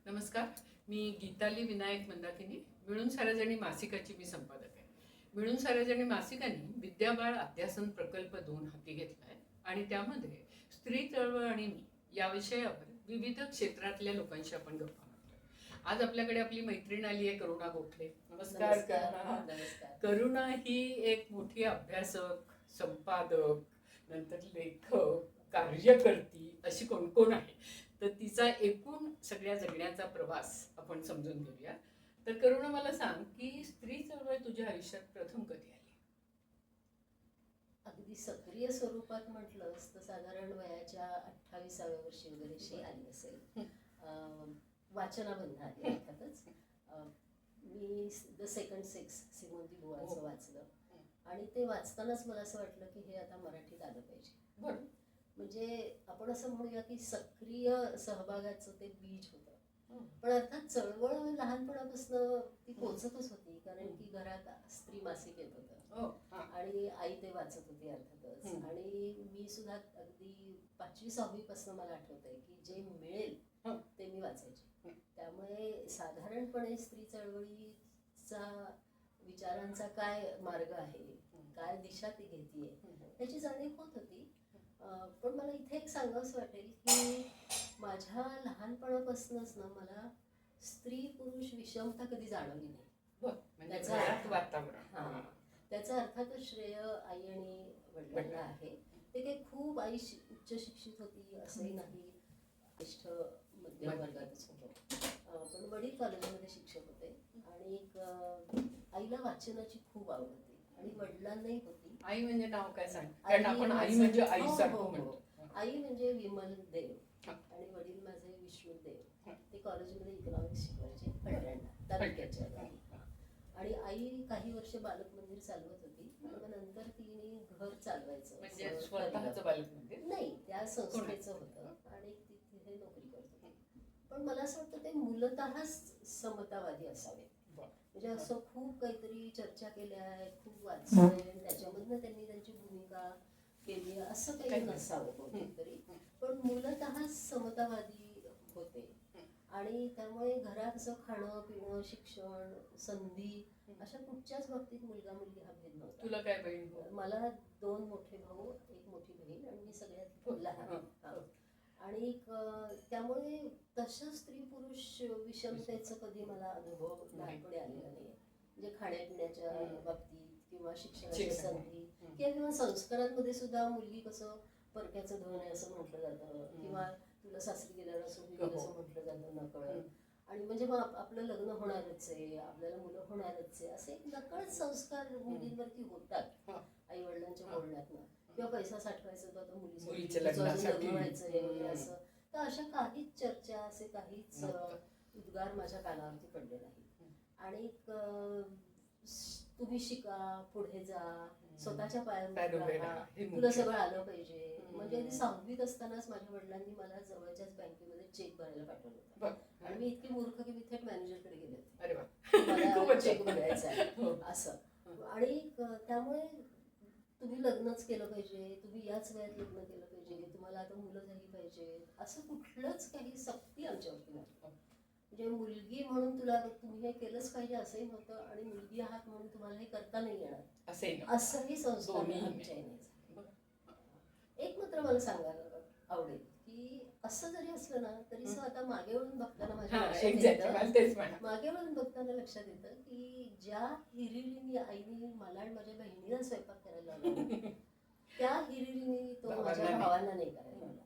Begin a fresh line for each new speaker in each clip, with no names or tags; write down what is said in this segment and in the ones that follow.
नमस्कार. मी गीताली विनायक मंदाकिनी. मिळून साऱ्याजणी मासिकाची मी संपादक आहे. मिळून साऱ्याजणी मासिकाने विद्याबाळ अध्यासन प्रकल्प 2 हाती घेतला आहे आणि त्यामध्ये स्त्री चळवळ आणि मी या विषयावर विविध क्षेत्रातल्या लोकांशी आपण गप्पा मारतो. आज आपल्याकडे आपली मैत्रीण आली आहे, करुणा गोखले. नमस्कार करुणा.
नमस्कार.
करुणा ही एक मोठी अभ्यासक, संपादक, नंतर लेखक, कार्यकर्ती अशी कोण कोण आहे. तर तिचा एकूण सगळ्या जगण्याचा प्रवास आपण समजून घेऊया. तर करुणा, मला सांग की स्त्री चळवळ तुझ्या आयुष्यात प्रथम कधी आली?
अगदी सक्रिय स्वरूपात म्हटलंस तर साधारण वयाच्या 28व्या वर्षी वगैरे शी आली असेल. वाचनाबंध आली अर्थातच. मी the second sex Simone de बुवाचं वाचलं आणि ते वाचतानाच मला असं वाटलं की हे आता मराठीत आलं पाहिजे.
बरं.
म्हणजे आपण असं म्हणूया की सक्रिय सहभागाचं ते बीज होतं. पण अर्थात चळवळ लहानपणापासून ती पोचतच होती, कारण की घरात स्त्री मासिक येत होतं आणि आई ते वाचत होती अर्थातच. आणि मी सुद्धा अगदी 5वी-6वी पासून मला आठवतंय की जे मिळेल ते मी वाचायचे. त्यामुळे साधारणपणे स्त्री चळवळीचा विचारांचा काय मार्ग आहे, काय दिशा ती घेतीये त्याची जाणीव होत होती. पण मला इथे एक सांगावंसं वाटेल की माझ्या लहानपणापासूनच ना मला स्त्री पुरुष विषमता कधी जाणवली नाही. त्याचा अर्थातच श्रेय आई आणि वडिलांना आहे. ते काही खूप आई उच्च शिक्षित होती असंही नाही, ज्येष्ठ मध्यम वर्गातच होतो. पण वडील कॉलेजमध्ये शिक्षक होते आणि आईला वाचनाची खूप आवड होती आणि वडिलांनाही होती.
आई म्हणजे नाव काय सांग, कारण आपण आई म्हणजे आईसारखं म्हणतो.
आई म्हणजे विमल देव आणि वडील माझे विष्णू देव. ते कॉलेजमध्ये इकॉनॉमिक्स शिकवायचे पडऱ्यांना तालुक्याच्या. आणि आई काही वर्ष बालक मंदिर चालवत होती आणि मग नंतर तिने घर चालवायचं
म्हणजे स्वतःचं बालक मंदिर
नाही, त्या संस्थेचं होतं आणि तिथे नोकरी करत होती. पण मला असं वाटतं ते मूलतःच समतावादी असावे. म्हणजे असं खूप काहीतरी चर्चा केल्या आहेत, खूप वाचलंय, त्याच्यामधनं त्यांनी त्यांची भूमिका केली असं काही नसावं तरी. पण मूलतः समतावादी होते आणि त्यामुळे घरात असं खाणं पिणं शिक्षण संधी अशा कुठच्याच बाबतीत मुलगा मुलगी हा भेद नव्हता.
तुला काय बहीण?
मला 2 मोठे भाऊ, 1 मोठी बहीण आणि मी सगळ्यात लहान. आणि त्यामुळे तशा स्त्री पुरुष विषमतेचा कधी मला अनुभव लहानपणी आलेला नाहीये. म्हणजे खाण्यापिण्याच्या बाबतीत किंवा शिक्षणाच्या संधी किंवा संस्कारांमध्ये सुद्धा मुलगी कसं परक्याचं धन आहे असं म्हटलं जातं किंवा तुला सासरी गेल्यावर असं होईल असं म्हटलं जातं नकळत. आणि म्हणजे मग आपलं लग्न होणारच आहे, आपल्याला मुलं होणारच आहे असे नकळत संस्कार मुलींवरती होतात आई वडिलांच्या बोलण्यातनं. किंवा पैसा साठवायचा तर आता मुलीचं लग्न व्हायचं वगैरे असं. तर अशा काहीच चर्चा असे काहीच उद्गार माझ्या कानावरती पडले नाही. आणि तुम्ही शिका, पुढे जा, स्वतःच्या पायावर राहा, तुला सगळं आलं पाहिजे. म्हणजे 6वीत असतानाच माझ्या वडिलांनी मला जवळच्याच बँकेमध्ये चेक भरायला पाठवलं होतं आणि मी इतकी मूर्ख की मी थेट मॅनेजरकडे गेले होते, मला चेक भरायचा आहे असं. आणि त्यामुळे तुम्ही लग्नच केलं पाहिजे, तुम्ही याच वयात लग्न केलं पाहिजे, तुम्हाला आता मुलं झाली पाहिजे असं कुठलंच काही सक्ती आमच्यावरती नव्हतं. म्हणजे मुलगी म्हणून तुम्ही हे केलंच पाहिजे असंही नव्हतं आणि मुलगी आहात म्हणून तुम्हाला हे करता नाही येणार असंही संस्कार आमच्या नाही. एक मात्र मला सांगायला आवडेल की असं जरी असलं ना तरी आता मागे वळून बघताना मागे वळून बघताना लक्षात येतं की ज्या हिरिरीने आईने मला आणि माझ्या बहिणीला स्वयंपाक करायला लावला त्या हिरिरीने तो माझ्या भावांना नाही करायला लावला.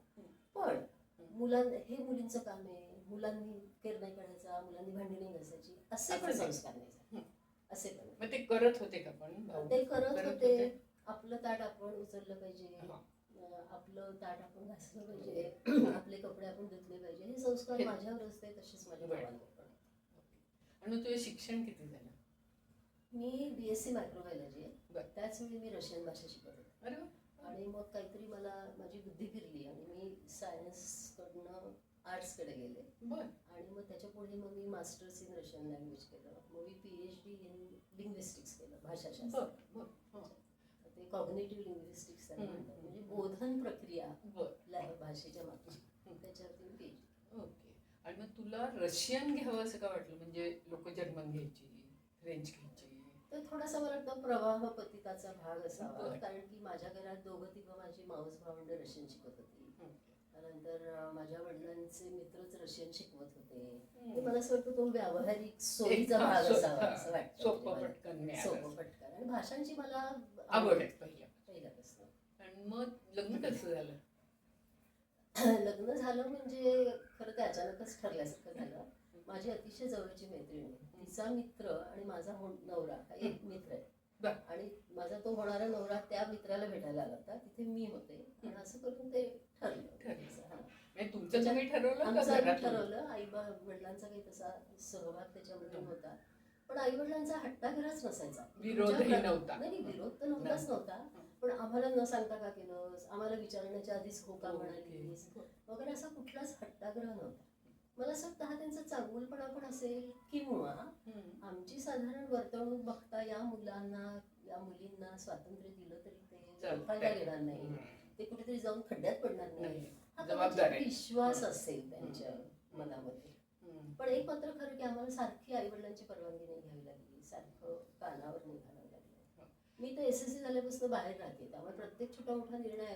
पण हे मुलींचं काम आहे, मुलांनी केर नाही काढायचा, मुलांनी भांडी नाही घासायची असे पण संस्कार नाही. असे पण
ते करत होते का? पण
ते करत होते. आपलं ताट आपण उचललं पाहिजे, आपलं ताट आपण घासलं पाहिजे, आपले कपडे आपण धुतले पाहिजे, हे संस्कार माझ्यावर असते तसेच माझ्या भावांवर.
आणि तुझं शिक्षण किती झालं?
मी BSc मायक्रोबायोलॉजी आहे. त्याचवेळी मी रशियन भाषा शिकत होते आणि मग काहीतरी मला माझी बुद्धी फिरली आणि मी सायन्सकडनं आर्ट्सकडे गेले. आणि मग त्याच्या पुढे मग मी मास्टर्स इन रशियन लँग्वेज केलं. मग मी PhD इन लिंग्विस्टिक्स केलं, भाषाशास्त्र. ते कॉग्निटिव्ह लिंग्विस्टिक्स म्हणतात, म्हणजे बोधन प्रक्रिया भाषेच्या मागची, त्याच्यावरती मी PhD.
ओके. आणि मग तुला रशियन घ्यावं असं का वाटलं? म्हणजे लोक जर्मन घ्यायची, फ्रेंच घ्यायची.
तर थोडासा मला वाटतं प्रवाह पतिताचा भाग असावा,
बरं.
कारण की माझ्या घरात दोघं तिघं माझी मावस भावंड रशियन शिकत होती. त्यानंतर माझ्या वडिलांचे मित्रच रशियन शिकवत होते. ते मला असं वाटतं तो व्यावहारिक सोयीचा भाग असावा असं वाटतं.
सोपं पटकन
सोपं पटकन. आणि भाषांची मला
आवड आहे
पहिल्यापासून.
आणि मग लग्न कसं झालं?
लग्न झालं म्हणजे खरं ते अचानकच ठरल्यासारखं झालं. माझी अतिशय जवळची मैत्रीण आहे, तिचा मित्र आणि माझा नवरा हा एक मित्र आहे. आणि माझा तो होणारा नवरा त्या मित्राला भेटायला आला होता, तिथे मी होते. आणि असं करून ते ठरलं.
तुमचं तुम्ही ठरवलं?
आमचं आम्ही ठरवलं. आई वडिलांचा काही तसा सहभाग त्याच्यामध्ये नव्हता, पण आई वडिलांचा हट्टाघराच नसायचा.
विरोधही नव्हता.
नाही, विरोध तर नव्हताच नव्हता, पण आम्हाला न सांगता का केलं, आम्हाला विचारण्याच्या आधीच हो का म्हणालीस वगैरे असा कुठलाच हट्टाग्रह नव्हता. मला असं वाटतं हा त्यांचा चांगुलपणा पण असेल, किंवा आमची साधारण वर्तणूक बघता या मुलींना स्वातंत्र्य दिलं तरी ते फायदा घेणार नाही, ते कुठेतरी जाऊन खड्ड्यात पडणार नाही, हा विश्वास असेल त्यांच्या मनामध्ये. पण एक मात्र खरं की आम्हाला सारखी आई वडिलांची परवानगी नाही घ्यावी लागली, सारखं कानावर नाही घालावं लागलं. मी तर SSC झाल्यापासून बाहेर राहते, त्यामुळे प्रत्येक छोटा मोठा निर्णय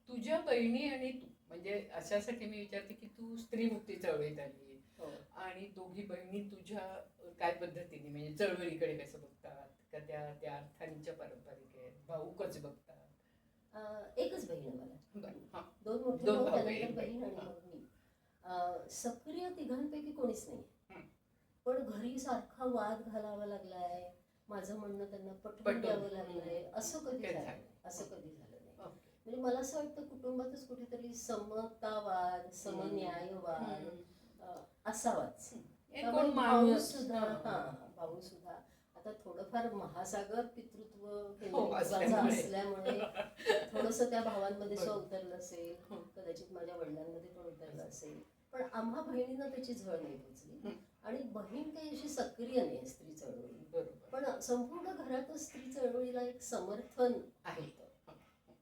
तुझ्या बहिणी आणि तू, म्हणजे अशासाठी मी विचारते की तू स्त्रीमुक्ती चळवळीत आली आणि दोघी बहिणी तुझ्या काय पद्धतीने, म्हणजे चळवळीकडे कसं बघतात का, त्या अर्थांच्या पारंपरिक आहेत, भाऊकच बघतात?
एकच बहीण आहे मला, दोन मोठे भाऊ, त्यानंतर बहीण आणि मग मी. सक्रिय तिघांपैकी कोणीच नाही, पण घरी सारखा वाद घालावा लागलाय, माझं म्हणणं त्यांना पटवून द्यावं लागलंय, असं कधी झालं नाही. म्हणजे मला असं वाटतं कुटुंबातच कुठेतरी समतावाद, समन्यायवाद असावाच. भाऊ सुद्धा आता थोडंफार महासागर पितृत्व असल्यामुळे थोडस त्या भावांमध्ये उतरलं असेल, कदाचित माझ्या वडिलांमध्ये पण उतरलं असेल, पण आम्हा बहिणींना त्याची झळ नाही पोचली. आणि बहीण काही अशी सक्रिय नाही स्त्री चळवळी, पण संपूर्ण घरातच स्त्री चळवळीला एक समर्थन आहे.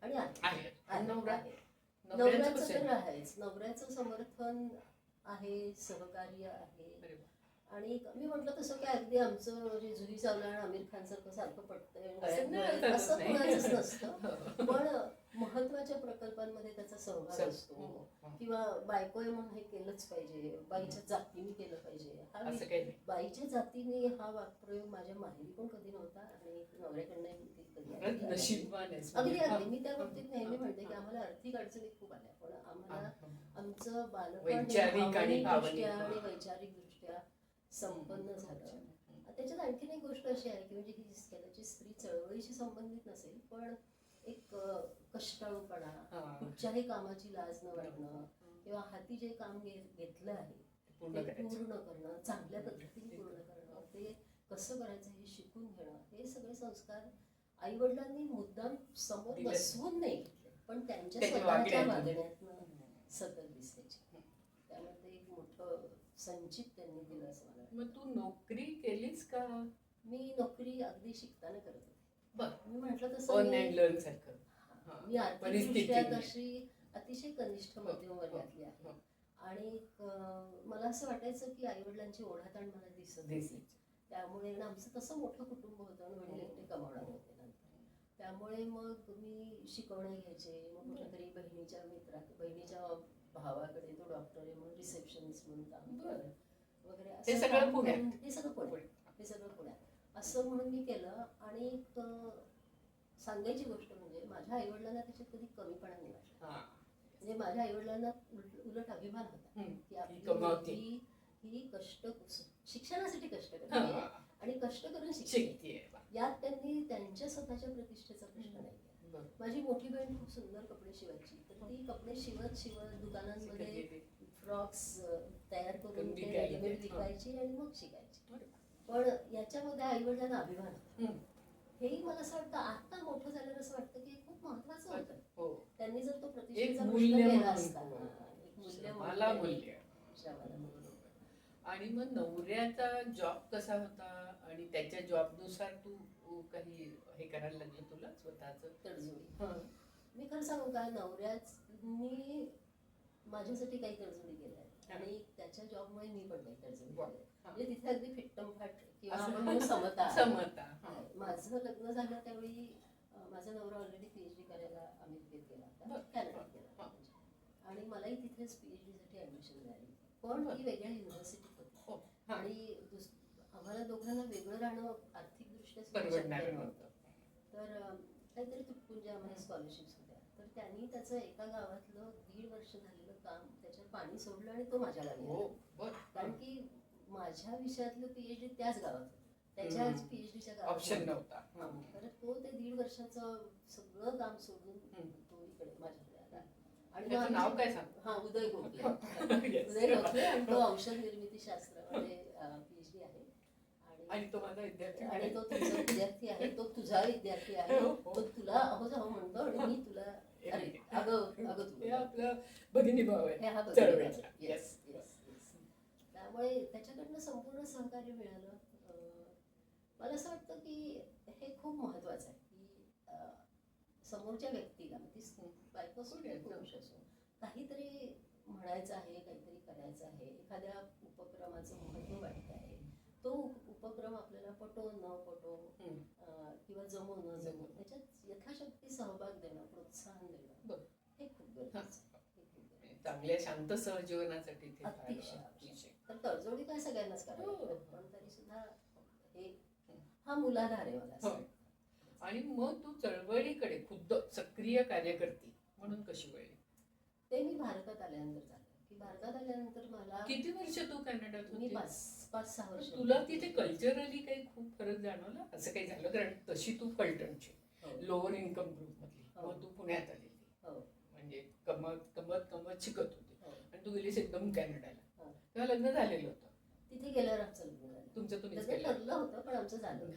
आणि नवऱ्याचं तर आहेच, नवऱ्याचं समर्थन आहे, सहकार्य आहे. आणि मी म्हटलं तसं काय अगदी आमचं म्हणजे जुही चावला आणि आमिर खान सारखं पटतंय असं कोणाचंच नसतं, पण महत्वाच्या प्रकल्पांमध्ये त्याचा सहभाग असतो. किंवा बायको आहे म्हणून हे केलंच पाहिजे, बाईच्या जातीने केलं पाहिजे, बाईच्या जातीने हा वाक्प्रयोग माझ्या माहेरी पण कधी नव्हता आणि नवऱ्याकडनं अगदी अगदी. मी त्या बाबतीत नेहमी म्हणते की आम्हाला आर्थिक अडचणी खूप आल्या, पण आम्हाला आमचं बालपण भावनिकदृष्ट्या आणि वैचारिक दृष्ट्या संपन्न झालं. त्याच्यात आणखीन एक गोष्ट अशी आहे की म्हणजे ही कदाचित स्त्री चळवळीशी संबंधित नसेल, पण एक कष्टाळूपणा, कुठच्याही कामाची लाज न वाटणं, किंवा हाती जे काम घेतलं आहे ते पूर्ण करणं, चांगल्या पद्धतीने पूर्ण करणं, ते कसं करायचं हे शिकून घेणं, हे सगळे संस्कार आई वडिलांनी मुद्दाम समोर बसवून नाही घेतले, पण त्यांच्या स्वतःच्या वागण्यातनं सतत दिसायचे. त्यामुळे ते एक मोठं संचित त्यांनी दिलं असं मला.
मग तू नोकरी केलीस का?
मी नोकरी अगदी शिकताना करत होते. मी म्हटलं तसं मी आर्थिकदृष्ट्या तशी अतिशय कनिष्ठ मध्यमवर्गातली आहे, आणि मला असं वाटायचं की आई वडिलांची ओढाताण मला दिसत. त्यामुळे आमचं तसं मोठं कुटुंब होतं आणि वडील एकटे कमावणार होते नंतर, त्यामुळे मग मी शिकवणे घ्यायचे. मग कुठेतरी बहिणीच्या भावाकडे, तो डॉक्टर आहे म्हणून रिसेप्शनिस्ट म्हणून काम वगैरे, हे सगळं पुण्यात असं म्हणून मी केलं. आणि सांगायची गोष्ट म्हणजे माझ्या आईवडिलांना त्याच्यात कधी कमीपणा नाही वाटला. म्हणजे माझ्या आईवडिलांना उलट अभिमान होता की आपली मुलगी ही शिक्षणासाठी कष्ट करते आणि कष्ट करून शिकते. यात त्यांनी त्यांच्या स्वतःच्या प्रतिष्ठेचा प्रश्न नाही केला. माझी मोठी बहीण खूप सुंदर कपडे शिवायची, तर ती कपडे शिवत दुकानांमध्ये फ्रॉक्स तयार करून रेडीमेड विकायची आणि मग शिकायची. पण याच्यामध्ये आई वडिलांना अभिमान होता. हेही मला असं वाटतं आता मोठं झाल्यावर असं वाटतं की खूप महत्वाचं होतं. त्यांनी जर तो प्रतिष्ठेचा प्रश्न केला असता,
आणि मग नवऱ्याचा जॉब कसा होता आणि त्याच्या जॉबनुसार तू काही हे करायला लागलं तुला स्वतःच
तडजोडी? मी खरं सांगू का, नवऱ्यानी माझ्यासाठी काही तडजोडी केल्या आणि त्याच्या जॉबमुळे मी पण काही तडजोडी केल्या. म्हणजे तिथे अगदी फिट्टमफाट किंवा आपण म्हणू समता. माझं लग्न झालं त्यावेळी माझा नवरा ऑलरेडी पीएचडी करायला अमेरिकेत गेला होता, कॅनडात गेला होता. आणि मलाही तिथेच पीएचडी साठी ऍडमिशन मिळाली, पण ती वेगळ्या युनिव्हर्सिटीत होती. आणि आम्हाला दोघांना वेगळं राहणं आर्थिकदृष्ट्या
परवडणार नव्हतं.
तर काहीतरी तुटपुंज्या आम्हाला स्कॉलरशिप्स होत्या. तर त्यांनी त्याचं एका गावातलं 1.5 वर्ष झालेलं काम त्याच्यावर पाणी सोडलं आणि तो माझ्या गावी आला. कारण की माझ्या विषयातलं पीएचडी त्याच गावात होतं, त्याच्या पीएचडीच्या गावात
ऑप्शन नव्हता.
तर तो ते 1.5 वर्षाचं सगळं काम सोडून तो इकडे माझ्याकडे आला. आणि
त्याचं नाव काय सांग?
हा, उदय गोखले. उदय गोखले. आणि तो औषध निर्मिती शास्त्रामध्ये पीएचडी आहे.
आणि तो माझा विद्यार्थी
आणि तो तुझा विद्यार्थी आहे, तो तुझा विद्यार्थी आहे. तो तुला अहो जाऊ म्हणतो आणि मी तुला अरे अगं
हे आपलं भगिनी भाव आहे.
हे हा
चळवळीतला.
Yes yes yes. त्यामुळे त्याच्याकडनं संपूर्ण सहकार्य मिळालं. मला असं वाटतं की हे खूप महत्वाचं आहे की समोरच्या व्यक्तीला, ती बायको असो किंवा पुरुष असो, काहीतरी म्हणायचं आहे, काहीतरी करायचं आहे, एखाद्या उपक्रमाचं महत्व वाटत आहे, तो उपक्रम आपल्याला पटो न पटो किंवा जमो न जमो त्याच्यात यथाशक्ती सहभाग देणं, प्रोत्साहन देणं हे खूप गरजेचं आहे.
चांगल्या शांत सहजीवनासाठी
अतिशय. तर तडजोडी काय सगळ्यांनाच करायला लागतात, पण तरी सुद्धा हे हा मूलाधार आहे मला असं.
आणि मग तू चळवळीकडे खुद्द सक्रिय कार्यकर्ती म्हणून कशी वळली?
ते मी भारतात आल्यानंतर झालं. की भारतात आल्यानंतर मला
किती वर्ष तू कॅनडात
मी
होती?
5-6 वर्ष.
तुला तिथे कल्चरली काही खूप फरक जाणवला असं काही झालं? कारण तशी तू फलटणची लोअर इन्कम ग्रुप मधली, मग तू पुण्यात आलेली, म्हणजे कमत शिकत होती आणि तू गेलीस एकदम कॅनडाला. तेव्हा लग्न झालेलं होतं.
तिथे गेल्यावर आमचं लग्न झालं.
तुमचं तुम्हीच
लग्न ठरलं होतं पण आमचं झालं.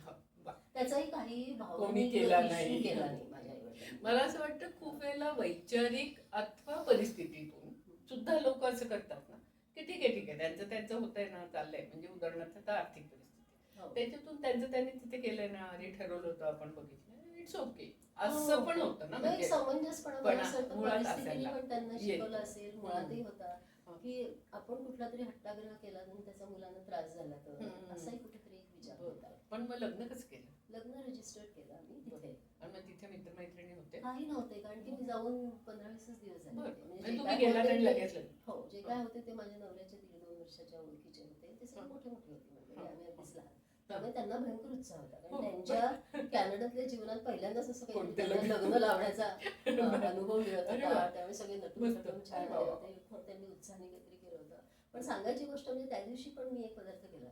त्याचाही काही
कोणी
भावनिक
केला
issue
नाही.
केला नाही माझ्या आईवडिलांनी.
मला असं वाटतं खूप वेळेला वैचारिक अथवा परिस्थितीतून सुद्धा लोक असं करतात ना की ठीक आहे त्यांचं होतंय ना, चाललंय, म्हणजे उदाहरणार्थ आता आर्थिक परिस्थिती, त्याच्यातून त्यांनी तिथे केलंय ना, आधी ठरवलं होतं, आपण बघितलं, इट्स ओके, असं पण होतं ना.
म्हणजे समंजसपणा मला असं वाटतं
मुळात
परिस्थितीने
असायला
पण त्यांना शिकवलं असेल, मुळातही होता
हा.
की आपण कुठला तरी हट्टाग्रह केला आणि त्याचा मुलांना त्रास झाला तर असाही कुठेतरी एक विचार होता.
पण मग लग्न कसं केलं?
लग्न रजिस्टर्ड केलं आम्ही तिथे.
आणि मग तिथे मित्रमैत्रिणी होते?
काही नव्हते, कारण की मी जाऊन 15-20 दिवस झाले होते.
म्हणजे तुम्ही गेला आणि लगेच लग्न?
हो, जे काय होते ते माझ्या नवऱ्याच्या 1.5-2 वर्षाच्या ओळखीचे होते. ते सगळे मोठे होते म्हणजे आम्ही अगदीच लहान. त्यामुळे त्यांना भयंकर उत्साह होता, कारण त्यांच्या कॅनडातल्या जीवनात पहिल्यांदाच असं काही लग्न लावण्याचा अनुभव मिळत होता. त्यामुळे सगळे नटून छान आले होते. त्यांनी उत्साहाने काहीतरी केलं होतं. पण सांगायची गोष्ट म्हणजे त्या दिवशी पण मी एक पदार्थ केला.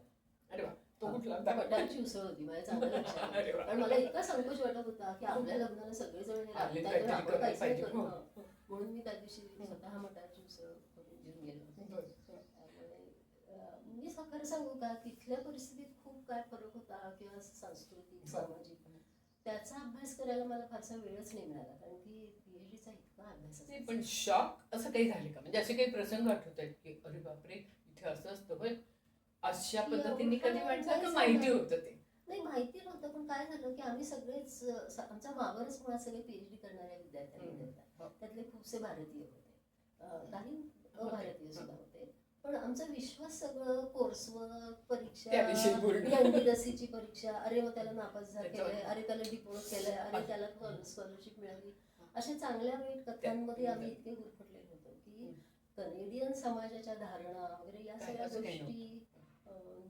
अरे वा, तो कुठला?
मटारची उसळ होती. माझ्या चांगलं लक्षात आहे. पण मला इतका संकोच वाटत होता की आपल्या लग्नाला सगळेजण आपण काहीच करतो, म्हणून मी त्या दिवशी स्वतः मटारची उसळ घेऊन गेलो होतो. मी खरं सांगू का, तिथल्या परिस्थितीत खूप काय फरक होता किंवा सांस्कृतिक सामाजिक त्याचा अभ्यास करायला मला फारसा वेळच नाही मिळाला, कारण की पीएचडीचा इतका अभ्यास
नाही. पण शॉक असं काही झाले का? म्हणजे असे काही प्रसंग आठवत आहेत की अरे बापरे इथे असं असतं होय, अशा पद्धतीने कधी वाटलं का माहिती होतं ते?
नाही, माहिती नव्हतं, पण काय झालं की आम्ही सगळेच आमचा वावरच मुळात सगळे पीएचडी करणाऱ्या विद्यार्थ्यांमध्ये होता. त्यातले खूपसे भारतीय होते, काही अभारतीय सुद्धा होते. पण आमचा विश्वास सगळं कोर्सवर, परीक्षा, एमडी परीक्षा, अरे मग त्याला नापास केलंय, अरे त्याला डिप्लोमा केलंय, अरे त्याला स्कॉलरशिप मिळाली, अशा चांगल्या वाईट कथांमध्ये आम्ही इतके गुरफटलेलो होतो की कनेडियन समाजाच्या धारणा वगैरे या सगळ्या गोष्टी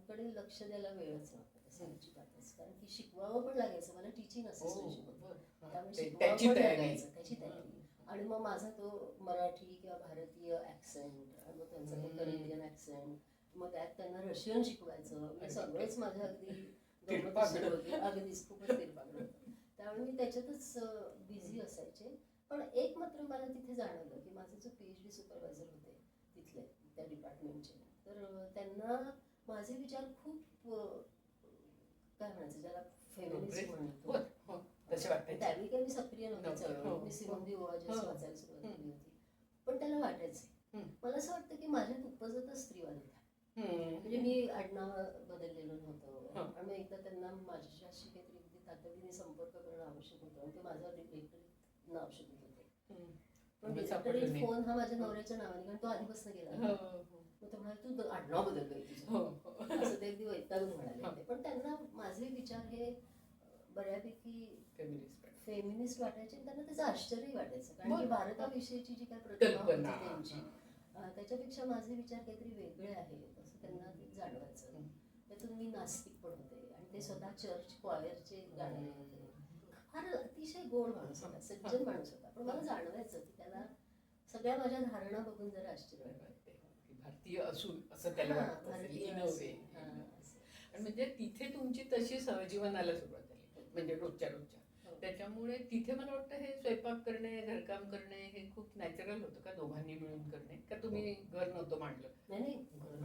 कडे लक्ष द्यायला वेळच नव्हता अजिबातच. कारण की शिकवावं पण लागायचं, मला टीचिंग असिस्टंट शिकवतो, त्यामुळे शिकवावं पण लागायचं, त्याची तयारी. आणि मग माझा तो मराठी किंवा भारतीय ऍक्सेंट, आणि मग त्यांचा तो कनेडियन ऍक्सेंट, मग त्यात त्यांना रशियन शिकवायचं, सगळंच माझं अगदीच खूपच तिरपागड होतं. त्यामुळे मी त्याच्यातच बिझी असायचे. पण एक मात्र मला तिथे जाणवलं की माझे जो पीएचडी सुपरवायझर होते तिथले, त्या डिपार्टमेंटचे, तर त्यांना माझे विचार खूप काय म्हणायचं, ज्याला फेमिनिस्ट म्हणतो त्यावेळी काही मी सक्रिय नव्हते चळवळीत. मी सिमोन दि बोआज वाचायला सुरुवात केली होती. पण त्याला वाटायचं, मला असं वाटतं की माझ्यात उपजतच स्त्रीवाद होता. म्हणजे मी आडनाव बदललेलं नव्हतं, आणि एकदा त्यांना माझ्याशी काहीतरी तातडीने संपर्क करणं आवश्यक होतं आणि ते माझं डिरेक्टरी नाव शोधत होते. पण
मग
डिरेक्टर
सापडलं
इन
नाही.
फोन हा माझ्या नवऱ्याच्या नावाने, कारण तो आधीपासून गेला
हो,
होता.
हो.
मग तो म्हणाला तू आडनाव बदल गई
हो,
तुझं,
हो.
असं ते अगदी वैतागून म्हणाले होते. पण त्यांना माझे विचार हे बऱ्यापैकी फेमिनिस्ट वाटायचे आणि त्यांना त्याचं आश्चर्यही वाटायचं, कारण की
बरं.
भारताविषयीची जी काय प्रतिमा होती
कल्पना.
त्यांची, त्याच्यापेक्षा माझे विचार काहीतरी वेगळे आहेत असं त्यांना ते जाणवायचं. त्यातून मी नास्तिक पण होते आणि ते स्वतः चर्च क्वायरचे गाणे होते. फार अतिशय गोड माणूस होता, सज्जन माणूस होता, पण मला जाणवायचं की त्याला सगळ्या माझ्या धारणा बघून जरा आश्चर्य वाटतं.
भारतीय असून असं त्याला वाटतं असेल, in a way. आणि म्हणजे तिथे तुमची तशी सहजीवनाला सुरुवात झाली, म्हणजे रोजच्या त्याच्यामुळे तिथे मला वाटतं हे स्वयंपाक करणे, घरकाम करणे हे खूप नॅचरल होतं का दोघांनी मिळून करणे, का तुम्ही घर नव्हतं मांडलं?
नाही, घर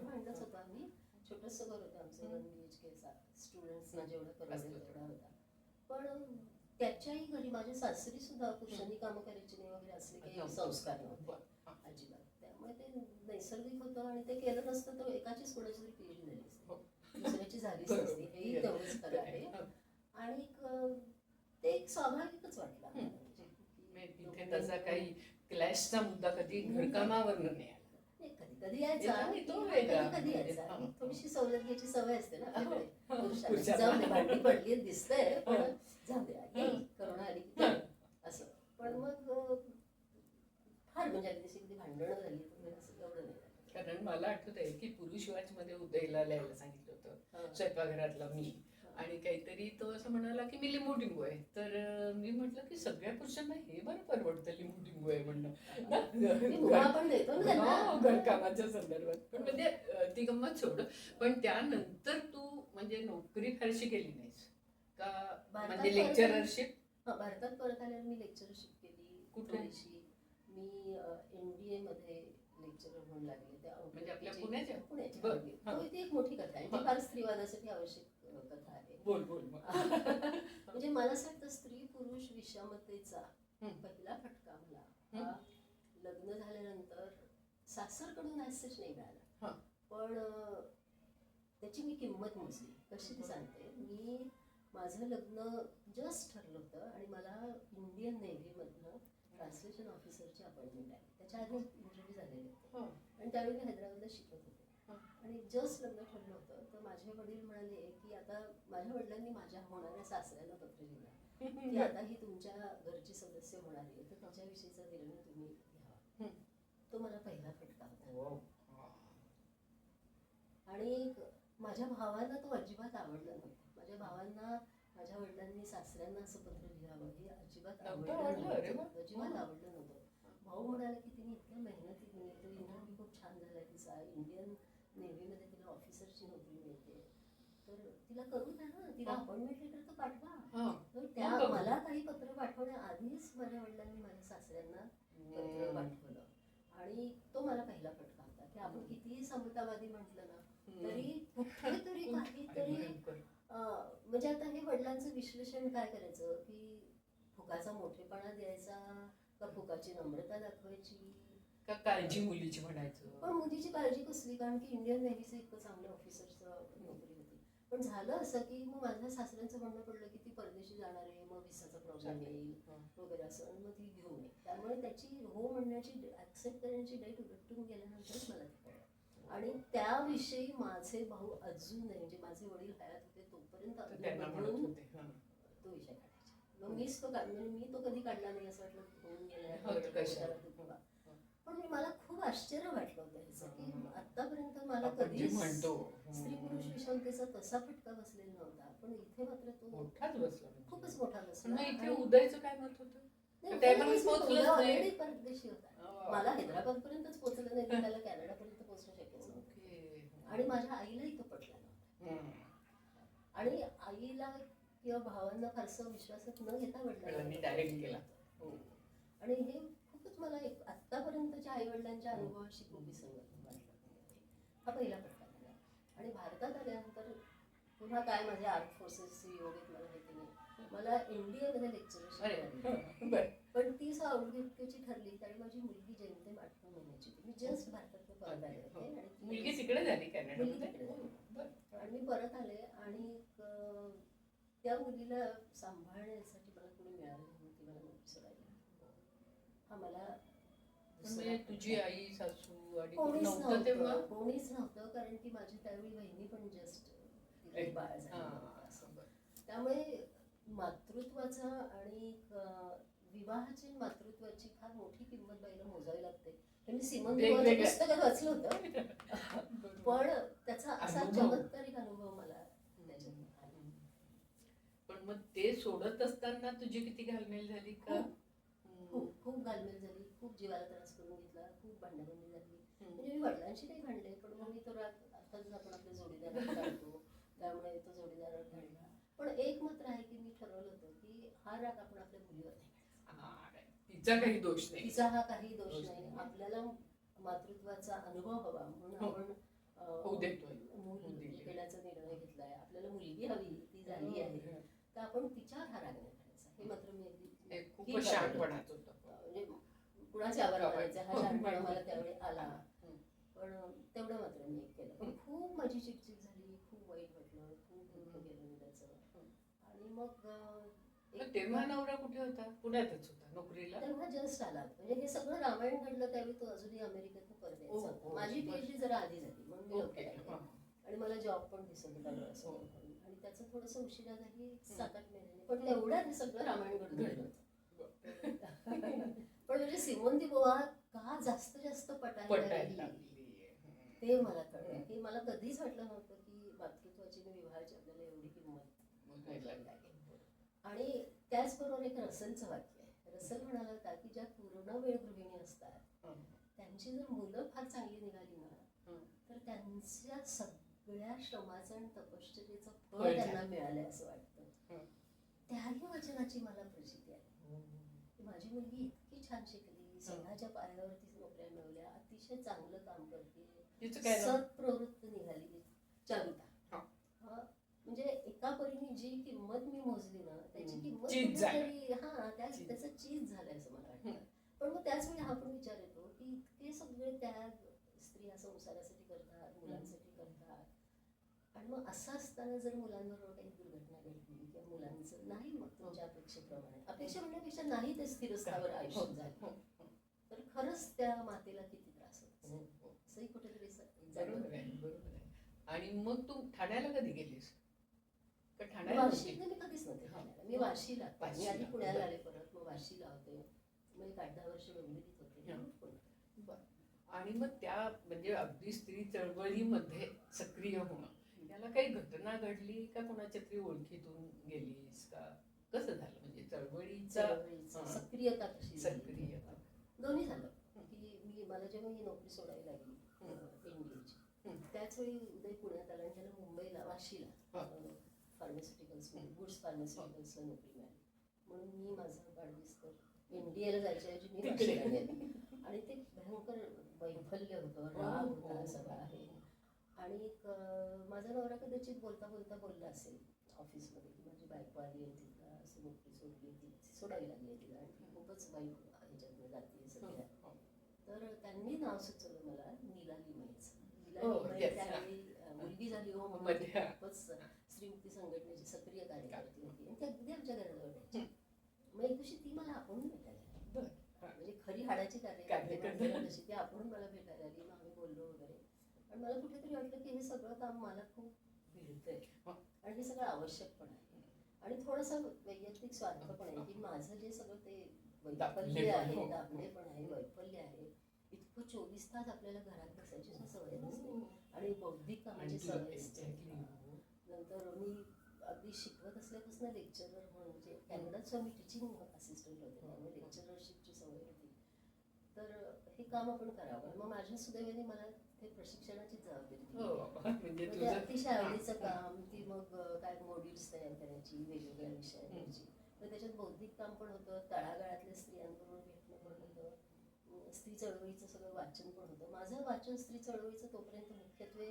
मांडलंच होतं आम्ही. छोटंसं घर होतं आमचं, 1 BHK, स्टुडंट्सना जेवढं परवडेल तेवढा होता. पण त्याच्याही घरी माझ्या सासरी सुद्धा पुरुषांनी कामं करायची नाही वगैरे असले काही संस्कार नव्हते अजिबात. त्यामुळे ते नैसर्गिक होतं आणि ते केलं नसतं तर एकाचीच कोणाची तरी PhD झाली असते, दुसऱ्याची झालीच नसती, हेही तेवढंच खरं आहे. आणि ते एक स्वाभाविकच वाटलं आम्हाला.
तिथे तसा काही क्लॅशचा मुद्दा कधी घरकामावर नाही आला.
कधी कधी यायचा, कधी यायचा. थोडीशी सवलत घ्यायची सवय असते ना आपल्याकडे पुरुषांना. जाऊ दे, भांडी पडली दिसतंय पण जाऊ दे, करुणा आली की असं. पण मग फार म्हणजे अगदी भांडणं झाली पण असं एवढं नाही.
कारण मला आठवतंय की पुरुष वाच मध्ये उदयला लिहायला सांगितलं होतं स्वयंपाकघरातला मी, आणि काहीतरी तो असं म्हणाला की मी लिंबू टिंबू आहे. तर मी म्हटलं की सगळ्या पुरुषांना हे बरं परवडतं लिंबू टिंबू आहे म्हणणं घरकामाच्या संदर्भात. पण म्हणजे ती गंमत सोड. पण त्यानंतर तू म्हणजे नोकरी फारशी केली नाहीस का, म्हणजे लेक्चररशिप?
भारतात परत आल्यावर मी लेक्चरशिप केली.
कुठे?
मी NDA मध्ये लेक्चरर म्हणून लागले.
म्हणजे आपल्या पुण्याच्या?
ती एक मोठी कथा आहे, ती फार स्त्रीवादासाठी आवश्यक कथा आहे.
बोल.
म्हणजे मला असं वाटतं स्त्री पुरुष विषमतेचा पहिला फटका मला लग्न झाल्यानंतर सासरकडून ऍसेच नाही मिळाला. पण त्याची मी किंमत मोजली. कशी ती सांगते. मी माझं लग्न जस्ट ठरलं होतं आणि मला इंडियन नेव्हीमधनं ट्रान्सलेशन ऑफिसरची अपॉइंटमेंट आली. त्याच्या आधी इंटरव्ह्यू झालेले होते आणि त्यावेळी मी हैदराबादला शिकत होते. आणि जस्ट लग्न ठरलं होतं तर माझे वडील म्हणाले की आता माझ्या वडिलांनी माझ्या होणाऱ्या सासऱ्यांना पत्र लिहिलं की आता ही तुमच्या घरची सदस्य होणार आहे तर त्याच्याविषयीचा निर्णय तुम्ही घ्यावा. तो मला पहिला फटका होता. आणि माझ्या भावांना तो अजिबात आवडला नव्हता. माझ्या भावांना माझ्या वडिलांनी सासऱ्यांना असं पत्र लिहावं हे अजिबात आवडलं नव्हतं. भाऊ म्हणाला की तिने इतक्या मेहनतीने तो इंटरव्ह्यू खूप छान झाला तिचा, इंडियन नेव्हीमध्ये तिला ऑफिसरची नोकरी मिळते तर तिला करू द्या ना, तिला अपॉइंटमेंट लेटर तर पाठवा. तर त्या मला काही पत्र पाठवण्याआधीच माझ्या वडिलांनी माझ्या सासऱ्यांना पत्र पाठवलं आणि तो मला पहिला फटका होता की आपण कितीही समतावादी म्हटलं ना तरी कुठेतरी काहीतरी म्हणजे आता हे वडिलांचं विश्लेषण काय करायचं की फुकाचा मोठेपणा द्यायचा का फुकाची नम्रता दाखवायची
का काळजी मुलीची म्हणायचं.
पण मुलीची काळजी कसली, कारण की इंडियन नेव्हीचं इतकं चांगलं ऑफिसरचं नोकरी होती. पण झालं असं की मग माझ्या सासऱ्यांचं म्हणणं पडलं की ती परदेशी जाणार आहे, मग व्हिसाचा प्रॉब्लेम येईल वगैरे असं, आणि मग ती घेऊ नये. त्यामुळे त्याची हो म्हणण्याची ऍक्सेप्ट करण्याची डेट उलटून गेल्यानंतरच मला ते कळलं. आणि त्याविषयी माझे भाऊ अजूनही, म्हणजे माझे वडील हयात होते तोपर्यंत तो विषय काढायचे. मग मी तो कधी काढला नाही असं वाटलं होऊन गेला. पण मला खूप आश्चर्य वाटलं होतं ह्याचं की आतापर्यंत मला कधी स्त्री पुरुष विषमतेचा तसा फटका बसलेला नव्हता, पण इथे मात्र तो खूपच मोठा बसला.
इथे उदयचं काय मत होतं?
ऑलरेडी परदेशी होता. मला हैदराबाद पर्यंतच पोहोचलं नाही, त्याला कॅनडा पर्यंत पोहोचणं शक्यच नव्हतं. आणि माझ्या आईलाही तो पटला नव्हता. आणि आईला किंवा भावांना फारसं विश्वासात न घेता वडिलांनी डायरेक्ट केला. आणि हे खूपच मला एक आतापर्यंतच्या आई वडिलांच्या अनुभवाशी खूप विसंगत वाटलं. हा पहिला फटका झाला. आणि भारतात आल्यानंतर पुन्हा काय माझे आर्म फोर्सेसची योग आहेत मला माहिती नाही. मला NDA मध्ये लेक्चरशिप, पण ती सौभाग्याची ठरली कारण माझी मुलगी जयंती 8 महिन्याची होती. मी जस्ट भारतात परत आले होते आणि
मुलगी तिकडे झाली कॅनडामध्ये.
आणि मी परत आले आणि त्या मुलीला सांभाळण्यासाठी मला कोणी मिळालं नाही, ती मला नोकरी सोडायला. हा मला
म्हणजे तुझी आई सासू आणि
कोणीच
नव्हतं तेव्हा
नव्हतं, कोणीच नव्हतं, कारण की माझी त्यावेळी बहिणी पण जस्ट बाळ झालं
हा,
असं.
बरं.
त्यामुळे मातृत्वाचा आणि विवाहाची आणि मातृत्वाची फार मोठी किंमत बाईला मोजावी लागते. हे मी सिमोन दे बोव्वारच्या
वेगवेगळ्या.
पुस्तकात वाचलं होतं.
बरोबर.
पण त्याचा असा
अनुभव.
चमत्कारिक अनुभव मला त्याच्यात आला.
पण मग ते सोडत असताना तुझी किती घालमेल झाली का?
खूप खूप घालमेल झाली, खूप जीवाला त्रास करून घेतला, खूप भांडाभांडी झाली. म्हणजे मी वडिलांशी नाही भांडले, पण मग मी तो राग अर्थातच आपण आपल्या जोडीदारात काढतो, त्यामुळे तो जोडीदारात घडला. पण एक मात्र आहे की मी ठरवलं होतं की हा राग आपण आपल्या मुलीवर नाही काढायचा.
तिचा काही दोष नाही,
तिचा हा काही दोष नाही. आपल्याला मातृत्वाचा अनुभव हवा म्हणून आपण
होऊ देतोय.
मूल घेण्याचा निर्णय घेतलाय. आपल्याला मुलगी हवी, ती झाली आहे, तर आपण तिच्यावर हा राग नाही काढायचा. हे मात्र मी अगदी
खूप शहाणपणाचं होतं.
म्हणजे कुणाचे आभार मानायचे, हा शहाणपणा मला त्यावेळी आला. पण तेवढं मात्र मी केलं. पण खूप माझी चिडचिड झाली, खूप वाईट वाटलं, खूप दुःख केलं मी त्याचं. आणि मग
तेव्हा नवरा कुठे होता? पुण्यातच होता नोकरीला.
तेव्हा जस्ट आला. म्हणजे हे सगळं रामायण घडलं त्यावेळी तो अजूनही अमेरिकेतून परत यायचा. माझी पीएचडी जरा आधी झाली म्हणून मी लवकर आले. आणि मला जॉब पण दिसत होता डोळ्यासमोर. आणि त्याचं थोडंसं उशिरा झाली 7-8 महिन्यांनी. पण तेवढ्यात हे सगळं रामायण घडून गेलं होतं. पण म्हणजे सिमोन दी बोव्वार का जास्त पटायला लागली ते मला कळलं. हे मला कधीच वाटलं नव्हतं की मातृत्वाची आणि विवाहाची आपल्याला एवढी किंमत लागेल. आणि त्याचबरोबर एक रसलचं वाक्य आहे. रसल म्हणाला होता की ज्या पूर्ण वेळ गृहिणी असतात त्यांची जर मुलं फार चांगली निघाली ना, तर त्यांच्या सगळ्या श्रमाचं आणि तपश्चर्येचं फळ त्यांना मिळालंय असं वाटतं. त्याही वचनाची मला प्रचिती आहे. माझी मुलगी इतकी छान शिकली, स्वतःच्या पायावरती नोकऱ्या मिळवल्या, अतिशय चांगलं काम करते, सत्प्रवृत्त निघाली, चारुता. म्हणजे एका परीने जी किंमत मी मोजली ना, त्याची किंमत कुठेतरी त्याचं चीज झालंय असं मला वाटतं. पण मग त्याच वेळी हा पण विचार येतो की इतके सगळे त्याग स्त्रिया संसारासाठी करतात, मुलांसाठी करतात. आणि मग असं असताना जर मुलांबरोबर काही दुर्घटना घडली किंवा मुलांचं नाही मग तुमच्या अपेक्षेप्रमाणे, अपेक्षा म्हणण्यापेक्षा नाही ते स्थिरस्थावर आयुष्य झालं, तर खरंच त्या मातेला किती त्रास होतो असंही कुठेतरी
बरोबर आहे. आणि मग तू ठाण्याला कधी गेलीस?
वाशीला मी कधीच नव्हते ठाण्याला. मी वाशीला मी आधी पुण्याला आले, परत मग वाशीला होते. मग 8-10 वर्ष डोंबिवलीत होते.
आणि मग त्या म्हणजे अगदी स्त्री चळवळीमध्ये सक्रिय होणं, याला काही घटना घडली का कोणाच्या तरी ओळखीतून गेलीस का? कसं झालं म्हणजे चळवळीचा
सक्रियता कशी?
सक्रियता
दोन्ही झालं की मला जेव्हा ही नोकरी सोडायला लागली एनडीएची, त्याच वेळी उदय पुण्यात आला आणि त्याला मुंबईला वाशीला फार्मास्युटिकल्समध्ये गुड्स फार्मास्युटिकल्सला नोकरी मिळाली. म्हणून मी माझं वाढदिवस एनडीएला जायच्याऐवजी मी वाशीला गेले. आणि ते भयंकर वैफल्य होतं, राग होता सगळा आहे. आणि माझा नवरा कदाचित बोलता बोलला असेल ऑफिसमध्ये की माझी बायको आली आहे, तिला असं नोकरी सोडावी लागली तिला आणि खूपच वाईट ह्याच्यातनं जाते सध्या. तर त्यांनी नाव सुचवलं मला नीलाली मयेचं. त्यावेळी मुलगी झाली हो म्हणून खूपच स्त्रीमुक्ती संघटनेची सक्रिय कार्यकर्ती होती आणि ती अगदी आमच्या घराजवळ यायची. मग एक दिवशी ती मला आपण भेटायला, म्हणजे खरी हाडाची कार्यकर्ती जशी ती आपण मला भेटायला आली. मग आम्ही बोललो वगैरे. आणि मला कुठेतरी वाटलं की हे सगळं काम मला खूप भिडतंय आणि हे सगळं आवश्यक पण आहे. आणि थोडंसं वैयक्तिक स्वार्थ पण आहे की माझं जे सगळं ते वैफल्य आहे, दाबणेपण आहे, वैफल्य आहे, इतकं 24 तास आपल्याला घरात बसायची सवय नसते आणि बौद्धिक कामाची सवय असते. नंतर मी अगदी शिकवत असल्यापासून लेक्चरर म्हणजे कॅनडात मी टीचिंग असिस्टंट होते, त्यामुळे लेक्चररशिपची सवय होती. तर हे काम आपण करावं. मग माझ्या सुदैवाने मला ते प्रशिक्षणाची जबाबदारी दिली. अतिशय आवडीचं काम. ती मग काय मॉड्यूल्स तयार करायची वेगवेगळ्या विषयांची. मग त्याच्यात बौद्धिक काम पण होतं, तळागाळातल्या स्त्रियांबरोबर भेटणं पण होतं, स्त्री चळवळीचं सगळं वाचन पण होतं. माझं वाचन स्त्री चळवळीचं तोपर्यंत मुख्यत्वे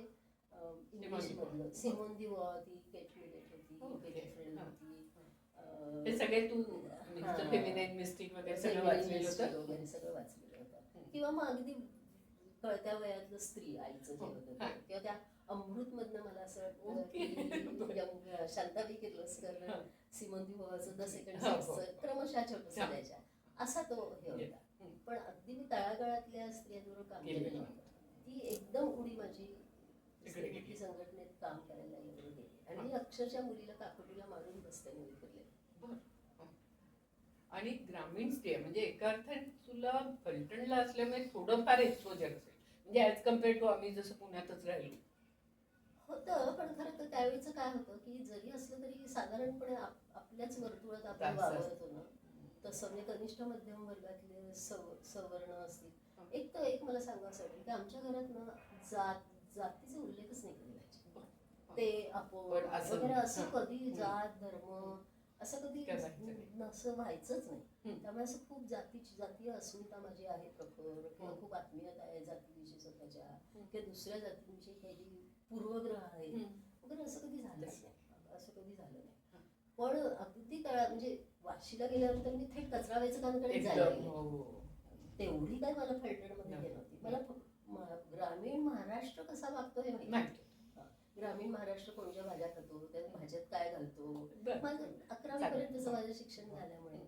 इंग्लिशमधलं. सिमोन दी बोव्वार होती, केट मिलेट होती, बेली फ्रेड होती,
हे सगळे तू फेमिनाईन मिस्टिक वगैरे सगळं वाचलेलं
होतं. किंवा मग अगदी कळत्या वयातलं स्त्री आईचं जे होतं किंवा त्या अमृतमधनं मला असं वाटतं की शांताबाई किर्लोस्कर, सिमोन दी बोव्वारचं द सेकंड सेक्सचं क्रमशः छोटंसं द्यायच्या असा तो हे होता. पण अगदी मी तळागाळातल्या स्त्रियांबरोबर काम केलेलं नव्हतं. ती एकदम उडी माझी स्त्रीमुखी संघटनेत काम करायला एवढं गेली आणि मी अक्षरशः मुलीला काकोटीला मारून बसताना विखरले.
आणि ग्रामीण स्त्रिया म्हणजे एका अर्थाने तुला फलटणला असल्यामुळे थोडंफार एक्सपोजर असेल म्हणजे ऍज कम्पेअर टू आम्ही जसं पुण्यातच राहिलो
होतं. पण खरं तर त्यावेळेचं काय होतं की जरी असलं तरी साधारणपणे आपल्याच वर्तुळात आपण वावरतो ना, तसं म्हणजे कनिष्ठ मध्यम वर्गातले सवर्ण असतील. एक मला सांगायचं वाटेल की आमच्या घरात ना जातीचे उल्लेखच नाही केले पाहिजे. ते आपण वगैरे असं कधी जात धर्म असं कधी असं व्हायचंच नाही. त्यामुळे असं खूप जातीय अस्मिता माझी आहे प्रखर किंवा खूप आत्मीयता आहे जातीविषयी स्वतःच्या किंवा दुसऱ्या जातीविषयी काही पूर्वग्रह आहे वगैरे असं कधी झालंच नाही. असं कधी झालं नाही. पण अगदी म्हणजे वाशीला गेल्यानंतर मी थेट कचरा वेचकांकडे जायला तेवढी काय मला फलटणमध्ये हे नव्हती. मला ग्रामीण महाराष्ट्र कसा वागतो हे माहिती. ग्रामीण महाराष्ट्र कोणत्या भाज्या खातो, त्या भाज्यात काय घालतो. माझं 11वी पर्यंतचं माझं शिक्षण झाल्यामुळे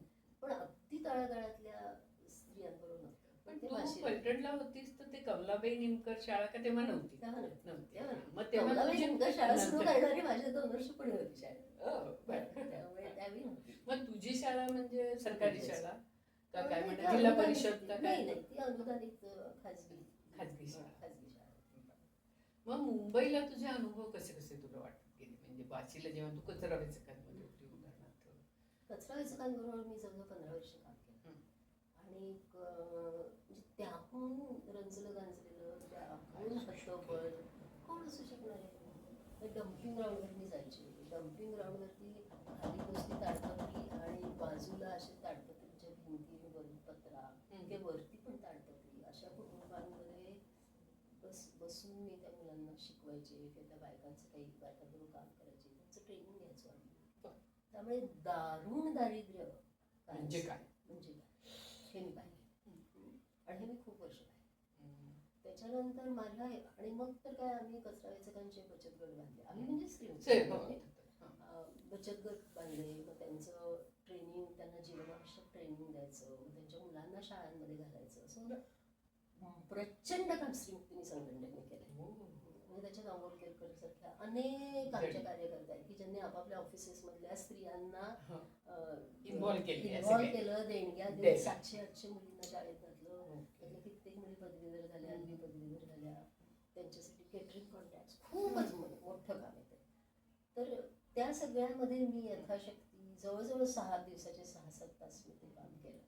पण अगदी तळागाळातल्या स्त्रियांबरोबर नव्हतं.
पण तू फलटणला होतीस तर ते कमलाबाई निमकर शाळा का तेव्हा नव्हती?
मग कमलाबाई निमकर शाळा सुरू करणारी माझ्या 2 वर्ष पुढे होती शाळा. त्यामुळे त्यावेळी नव्हती.
मग तुझी शाळा म्हणजे सरकारी शाळा का काय म्हणतात जिल्हा परिषद का काय?
नाही, ती अनुदानित खाजगी शाळा.
मग मुंबईला तुझे अनुभव कसे कसे तुला वाटत गेले म्हणजे वाशीला जेव्हा तू कचरा वेचकांमध्ये होती उदाहरणार्थ?
कचरा वेचकांबरोबर मी जवळ 15 वर्ष काम केलं आणि म्हणजे त्याहून रंजलं गांजलेलं त्याहून हट्टबळ कोण असू शकणार आहे. डम्पिंग ग्राउंडवर मी जायचे. डम्पिंग ग्राउंडवरती खाली नुसती ताडपत्री आणि बाजूला असे ताडपत्रीच्या भिंती पत्रा किंवा वरती पण ताडपत्री अशा कुटुंबांमध्ये बसून मी त्या मुलांना शिकवायचे किंवा त्या बायकांचं काही बायकांबरोबर काम करायचे, त्यांचं ट्रेनिंग घ्यायचो आम्ही. त्यामुळे दारुण दारिद्र्य
म्हणजे काय
हे मी पाहिले आणि हे मी खूप वर्ष पाहिले. त्याच्यानंतर माझ्या आणि मग तर काय आम्ही कचरा वेचकांचे बचत गट बांधले. आम्ही म्हणजे स्त्री बचत गट बांधले. मग त्यांचं ट्रेनिंग, त्यांना जीवनावश्यक ट्रेनिंग द्यायचं, मग त्यांच्या मुलांना शाळांमध्ये घालायचं. असं प्रचंड काम स्त्रीमुक्ती संघटनेने केलं. म्हणजे त्याच्यात अमोल केरकर सारख्या अनेक आमच्या कार्यकर्ते आहेत की ज्यांनी आपापल्या ऑफिसेस मधल्या स्त्रियांना इन्व्हॉल्व केलं, देणग्या देऊन 700-800 मुलींना शाळेत घातलं. त्यातल्या कित्येक मुली पदवीधर झाल्या, अगदी पदवीधर झाल्या. त्यांच्यासाठी केटरिंग कॉन्ट्रॅक्ट खूपच मोठं काम आहे. तर त्या सगळ्यामध्ये मी यथाशक्ती जवळजवळ 6 दिवसाचे 6-7 तास मी ते काम केलं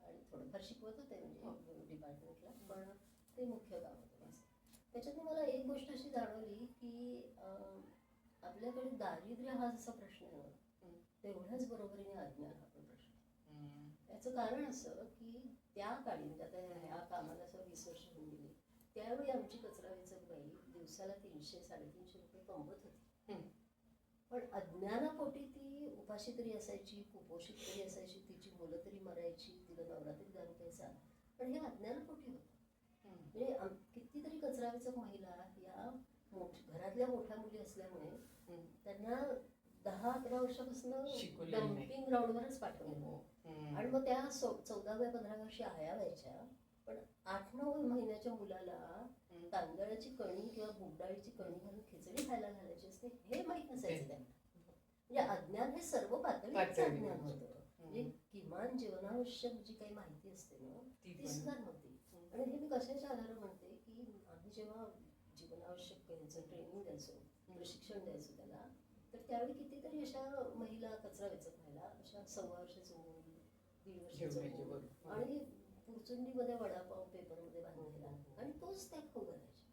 आणि थोडंफार शिकवत होते म्हणजे डिपार्टमेंटला. पण ते मुख्य काम होतं माझं. त्याच्यातून मला एक गोष्ट अशी जाणवली की आपल्याकडे दारिद्र्य हा जसा प्रश्न आहे ना, तेवढ्याच बरोबरीने अज्ञान हा पण प्रश्न आहे. याचं कारण असं की त्या काळी म्हणजे आता ह्या कामाला असं 20 वर्ष होऊन गेली, त्यावेळी आमची कचरा वेचक बाई दिवसाला 300-350 रुपये कमवत होती. पण अज्ञानापोटी ती उपाशी तरी असायची, कुपोषित तरी असायची, तिची मुलं तरी मरायची, तिला नवरा तरी दारू प्यायचा. पण हे अज्ञानापोटी होतं. म्हणजे कितीतरी कचरा वेचक महिला या घरातल्या मोठ्या मुली असल्यामुळे त्यांना 10-11 वर्षापासून डम्पिंग ग्राउंडवरच पाठवलं आणि मग त्या 14व्या-15व्या वर्षी आया व्हायच्या. पण 8-9 महिन्याच्या मुलाला तांदळाची कणी किंवा मूगडाळीची कणी घालून खिचडी खायला घालायची असते हे माहित नसायचं त्यांना. म्हणजे अज्ञान हे सर्व पातळीचं अज्ञान होतं. म्हणजे किमान जीवनावश्यक जी काही माहिती असते ना ती सुद्धा नव्हती. आणि हे मी कशाच्या आधारे म्हणते की आम्ही जेव्हा जीवनावश्यक ट्रेनिंग द्यायचो, प्रशिक्षण द्यायचो त्याला, तर त्यावेळी कितीतरी अशा महिला कचरा वेचत राहिला, अशा 1.25 वर्षाचं मूल, 1.5 वर्षाचं मूल आणि पुरचुंडीमध्ये वडापाव पेपरमध्ये बांधलेला आणि तोच त्या खाऊ घालायचे.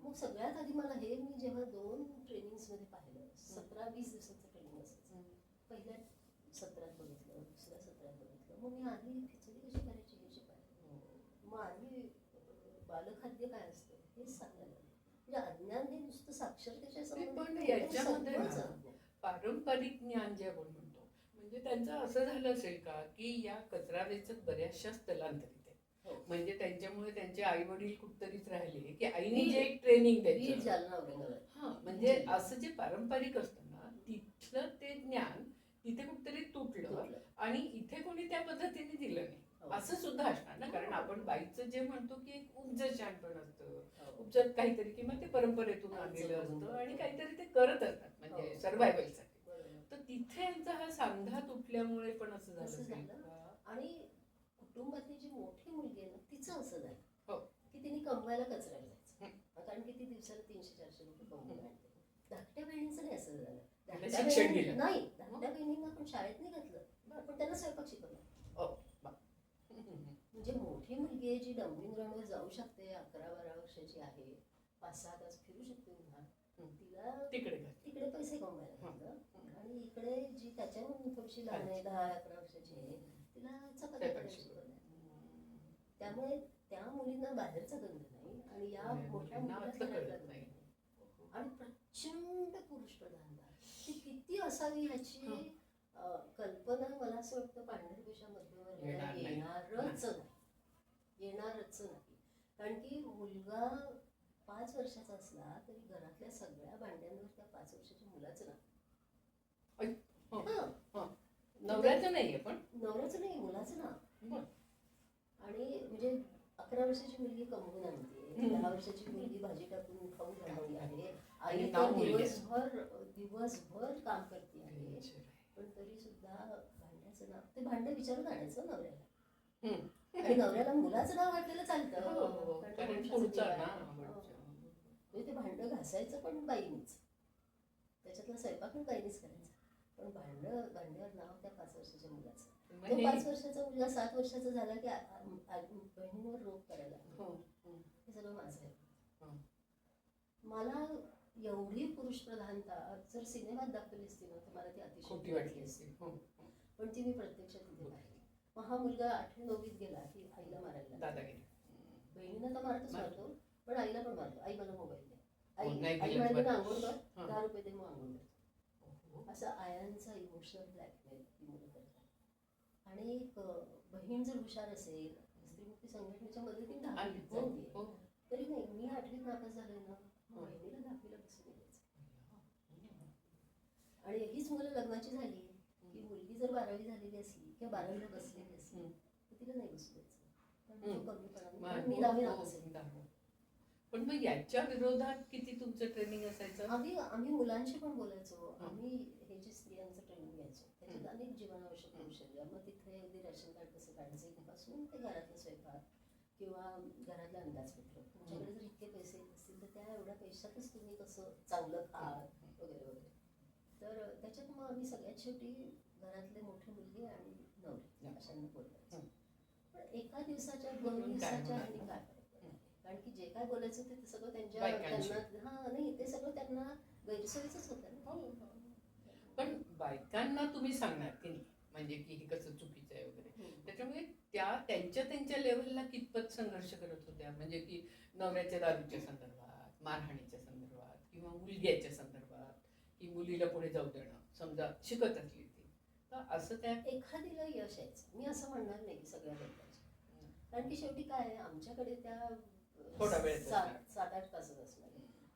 मग सगळ्यात आधी मला हे मी जेव्हा 2 ट्रेनिंग्समध्ये पाहिलं, 17-20 दिवसाचं ट्रेनिंग असायचं. पहिल्या सत्रात बघितलं, दुसऱ्या सत्रात बघितलं. मग मी आधी खिचडी कशी करायची हे शिकायला, मग आधी बालखाद्य काय असतं हे सांगायला. म्हणजे अज्ञान हे नुसतं साक्षरतेच्या संबंधित
पारंपरिक ज्ञान जे आपण म्हणतो म्हणजे त्यांचं असं झालं असेल का की या कचरा वेचक बऱ्याचशा स्थलांतरित आहेत. म्हणजे त्यांच्यामुळे त्यांचे आई वडील कुठतरीच राहिले की आईने जे एक ट्रेनिंग द्यायचं. म्हणजे असं जे पारंपरिक असतं ना तिथलं ते ज्ञान तिथे कुठतरी तुटलं आणि इथे कोणी त्या पद्धतीने दिलं नाही. असं सुद्धा असणार ना, कारण आपण बाईचं जे म्हणतो की एक उपजत शहाणपण असतं, उपजत काहीतरी किंवा ते परंपरेतून आलेलं असतं आणि काहीतरी ते करत असतात म्हणजे सर्व्हायव्हलसाठी. तर तिथे यांचा हा सांधा तुटल्यामुळे पण असं झालं.
आणि कुटुंबातली जी मोठी मुलगी आहे ना तिचं असं झालं
हो.
की तिने कमवायला कचऱ्याला जायचं, कारण की ती दिवसाला 300-400 रुपये कमवून आणते. धाकट्या बहिणीचं नाही असं झालं.
शिक्षण दिलं
नाही, धाकट्या बहिणींना पण शाळेत नाही घातलं, पण त्यांना स्वयंपाक शिकवला. म्हणजे मोठी मुलगी आहे जी डंबिंगरांवर जाऊ शकते, 11-12 वर्षाची आहे, 5-6 तास फिरू शकते उन्हात, तिला तिकडे पैसे कमवायला घातलं. आणि इकडे जी त्याच्याहून थोडीशी लहान आहे, 10-11 वर्षाची आहे, तिला चपात्या करायला शिकवल्या. त्यामुळे त्या मुलींना बाहेरचा गंध नाही आणि या मोठ्या मुलीला घरातला गंध नाही. आणि प्रचंड पुरुष प्रधानता ती किती असावी ह्याची कल्पना मला असं वाटतं पांढरपेशा मध्यमवर्गीयाला येणारच नाही. कारण की मुलगा 5 वर्षाचा असला तरी घरातल्या सगळ्या भांड्यांवर त्या 5 वर्षाच्या मुलाचं नाव.
नवऱ्याचं नाहीये, पण
नवऱ्याचं नाही, मुलाचं नाव. आणि म्हणजे 11 वर्षाची मुलगी कमवून आणते, 10 वर्षाची मुलगी भाजी टाकून खाऊन घालती आहे, आई दिवसभर काम करते आहे, पण तरी सुद्धा भांड्याचं नाव, ते भांडं विचारून आणायचं नवऱ्याला. आणि नवऱ्याला मुलाचं नाव वाटलेलं चालतं, म्हणजे ते भांडं घासायचं पण बाईनीच, त्याच्यातला स्वयंपाक पण बाईनीच करायचा, पण भांड्यावर नाव त्या 5 वर्षाच्या मुलाचं. तो 5 वर्षाचा मुलगा 7 वर्षाचा झाला की बहिणीवर रोग करायला, हे सगळं माझं आहे. मला एवढी पुरुष प्रधानता जर सिनेमात दाखवली असती ना तर मला ती अतिशय वाटली असती, पण ती मी प्रत्यक्षात तिथे पाहिली. मग हा मुलगा 8वी-9वीत गेला की आईला मारायला दादागिरी, बहिणीला तर मारतो, पण आईला पण मारतो. आई मला मोबाईल द्या, आई म्हणते ना आंघोळ कर, 10 रुपये दे, मग आंघोळ करतो. असं आयांचा इमोशनल ब्लॅकमेल ही मुलं करतात. आणि एक बहीण जर हुशार असेल, स्त्रीमुक्ती संघटनेच्या मदतीने 10वीत तरी नाही, मी 8वीत नापास झाले ना, बहिणीला 10वीला बसून द्यायचं. आणि हीच मुलं लग्नाची झाली की मुलगी जर 12वी झालेली असली किंवा 12वीला बसलेली असली तर तिला नाही बसू द्यायचं. मी 10वी नापास आहे.
पण मग याच्या विरोधात किती तुमचं ट्रेनिंग असायचं?
आम्ही मुलांशी पण बोलायचो, आम्ही हे जे स्त्रियांचं ट्रेनिंग घ्यायचो, त्याच्यात अनेक जीवनावश्यक कौशल्य, मग तिथे अगदी रेशन कार्ड कसं काढायचं इथपासून ते घरातलं स्वयंपाक किंवा घरातलं अंदाजपत्र, तुमच्याकडे जर इतके पैसे येत असतील तर त्या एवढ्या पैशातच तुम्ही कसं चांगलं खा वगैरे वगैरे. तर त्याच्यात मग आम्ही सगळ्यात शेवटी घरातले मोठे मुलगे आणि नवरे अशांना बोलायचो. पण एका दिवसाच्या 2 दिवसाच्या आणि काय, कारण की जे काय बोलायचं ते सगळं त्यांना नाही, ते सगळं त्यांना गैरसोयीच होतं ना.
पण बायकांना तुम्ही सांगणार की नाही म्हणजे की हे कसं चुकीचं आहे वगैरे, त्याच्यामुळे त्या त्यांच्या लेवलला कितपत संघर्ष करत होत्या, म्हणजे की नवऱ्याच्या दारूच्या संदर्भात, मारहाणीच्या संदर्भात किंवा मुलग्याच्या संदर्भात, की मुलीला पुढे जाऊ देणं, समजा शिकत असली ती तर असं त्या
एखादीला यश यायचं. मी असं म्हणणार नाही की सगळ्या लोकांचं, कारण की शेवटी काय आहे, आमच्याकडे त्या 7-8 तासच असणार.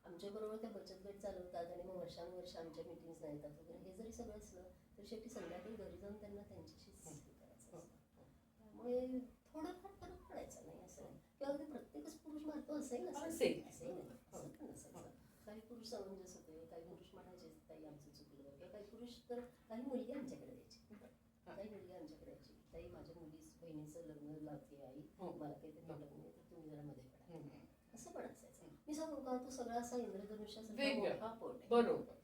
आमच्याबरोबर त्या बचत गट चालवतात आणि मग वर्षानुवर्ष आमच्या मिटिंग्सला येतात वगैरे, हे जरी सगळं असलं तर शेवटी संध्याकाळी घरी जाऊन त्यांना त्यांच्याशीच हे करायचं असतं. त्यामुळे थोडंफार फरक पडायचा नाही असं नाही, किंवा अगदी प्रत्येकच पुरुष मारतो असंही नसेल, असं पण नसायचं. काही पुरुष समंजस होते, काही पुरुष म्हणायचे ताई आमचं चुकलं, किंवा काही पुरुष तर काही मुलगी आमच्याकडे यायची, काही मुलगी आमच्याकडे यायची, ताई माझ्या बहिणीचं लग्न लावते आई, मला काही ते लग्न नाही तर तुम्ही जरा मध्ये पडा, असं पण असायचं. मी सांगू का, तो सगळा असा इंद्रधनुष्याचा
बरोबर,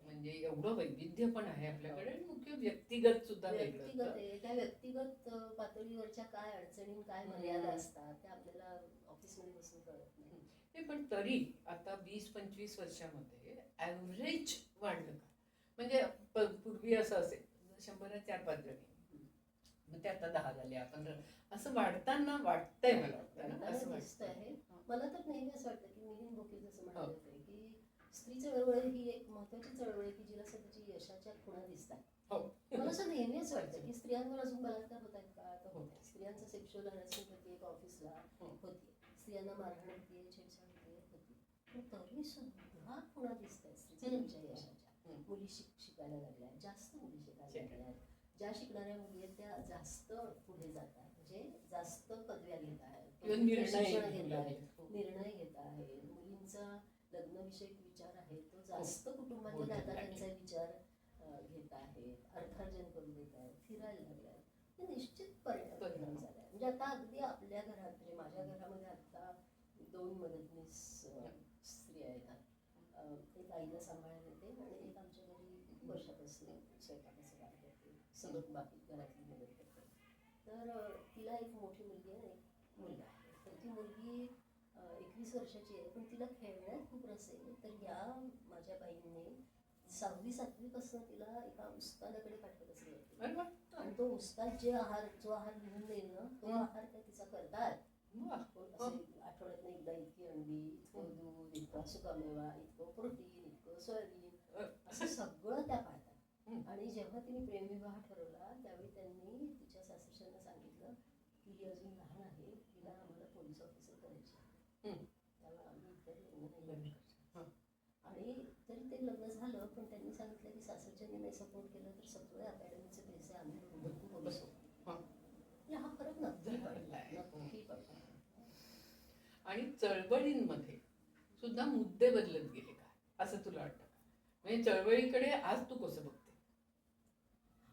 म्हणजे एवढं वैविध्य पण आहे आपल्याकडे, मुख्य व्यक्तिगत सुद्धा
व्यक्तिगत आहे. त्या व्यक्तिगत पातळीवरच्या काय अडचणी, काय मर्यादा असतात त्या आपल्याला ऑफिसमध्ये बसून कळत नाही.
पण तरी आता 20-25 वर्षामध्ये ऍव्हरेज वाढलं का? म्हणजे पूर्वी असं असेल 100 4-5 जणी, मग ते आता 10 झाल्या, 15, असं वाढताना वाटतंय मला
असं दिसत आहे. मला तर नेहमी असं वाटतं की मिलिंद बोकील जसं म्हणाले होते की स्त्री चळवळ ही एक महत्वाची चळवळ आहे की जिला स्वतःची यशाच्या खुणा दिसतात. मला असं नेहमी असं वाटतं की स्त्रियांवर अजून बलात्कार होत आहेत का, तर होत आहे. स्त्रियांचं सेक्शुअल हॅरॅसमेंट होते एक ऑफिसला होती, स्त्रियांना मारहाण होते, छेडछाड होती, पण तरी सुद्धा खुणा दिसत आहेत स्त्रीच्या यशाच्या. मुली शिकायला लागल्या, जास्त मुली शिकायला लागल्या, ज्या शिकणाऱ्या मुली आहेत त्या जास्त पुढे जातात, म्हणजे जास्त पदव्या घेत आहेत,
किंवा निर्णय
शिक्षण घेत
घेत
आहेत,
आहेत.
निर्णय घेत आहेत, मुलींचा लग्नविषयक विचार आहे तो जास्त कुटुंबाच्या
हो,
आता
हो.
त्यांचा विचार घेत आहेत, अर्थार्जन करून देत आहेत, फिरायला लागले आहेत. हे निश्चित परिणाम झाला आहे. म्हणजे आता अगदी आपल्या घरात म्हणजे माझ्या घरामध्ये आता 2 मदतनीस स्त्रिया आहेत. एक आईला सांभाळायला येते आणि एक आमच्या घरी वर्षापासून स्वयंपाकाचं काम करते, सगळं बाकी घरातली मदत करते. तर तिला एक मोठी मुलगी आहे आणि एक मुलगा आहे. तर ती मुलगी 21 वर्षाची आहे, पण तिला खेळण्यात खूप रस आहे. तर या माझ्या बाईंनी 6वी-7वी पासून तिला एका उस्तादाकडे पाठवत असं, आणि तो उस्ताद जो आहार लिहून देईल ना, तो आहार त्या तिचा करतात. आठवड्यातनं एकदा इतकी अंडी, इतकं दूध, इतका सुकामेवा, इतकं प्रोटीन, इतकं सोयाबीन, असं सगळं त्या पाहतात. आणि जेव्हा तिने प्रेमविवाह ठरवला त्यावेळी त्यांनी तिच्या सासरच्यांना सांगितलं की ही अजून लहान आहे, तिला आम्हाला पोलीस ऑफिसर करायची आहे, त्यामुळे आम्ही इतर लग्न नाही करू. आणि तरी ते लग्न झालं, पण त्यांनी सांगितलं की सासरच्यांनी नाही सपोर्ट केलं तर सगळे अकॅडमीचे पैसे आम्ही भरून पोलीस होतो. हा फरक नक्की पडला.
आणि चळवळींमध्ये सुद्धा मुद्दे बदलत गेले का असं तुला वाटतं? म्हणजे चळवळीकडे आज तू कसं बघते?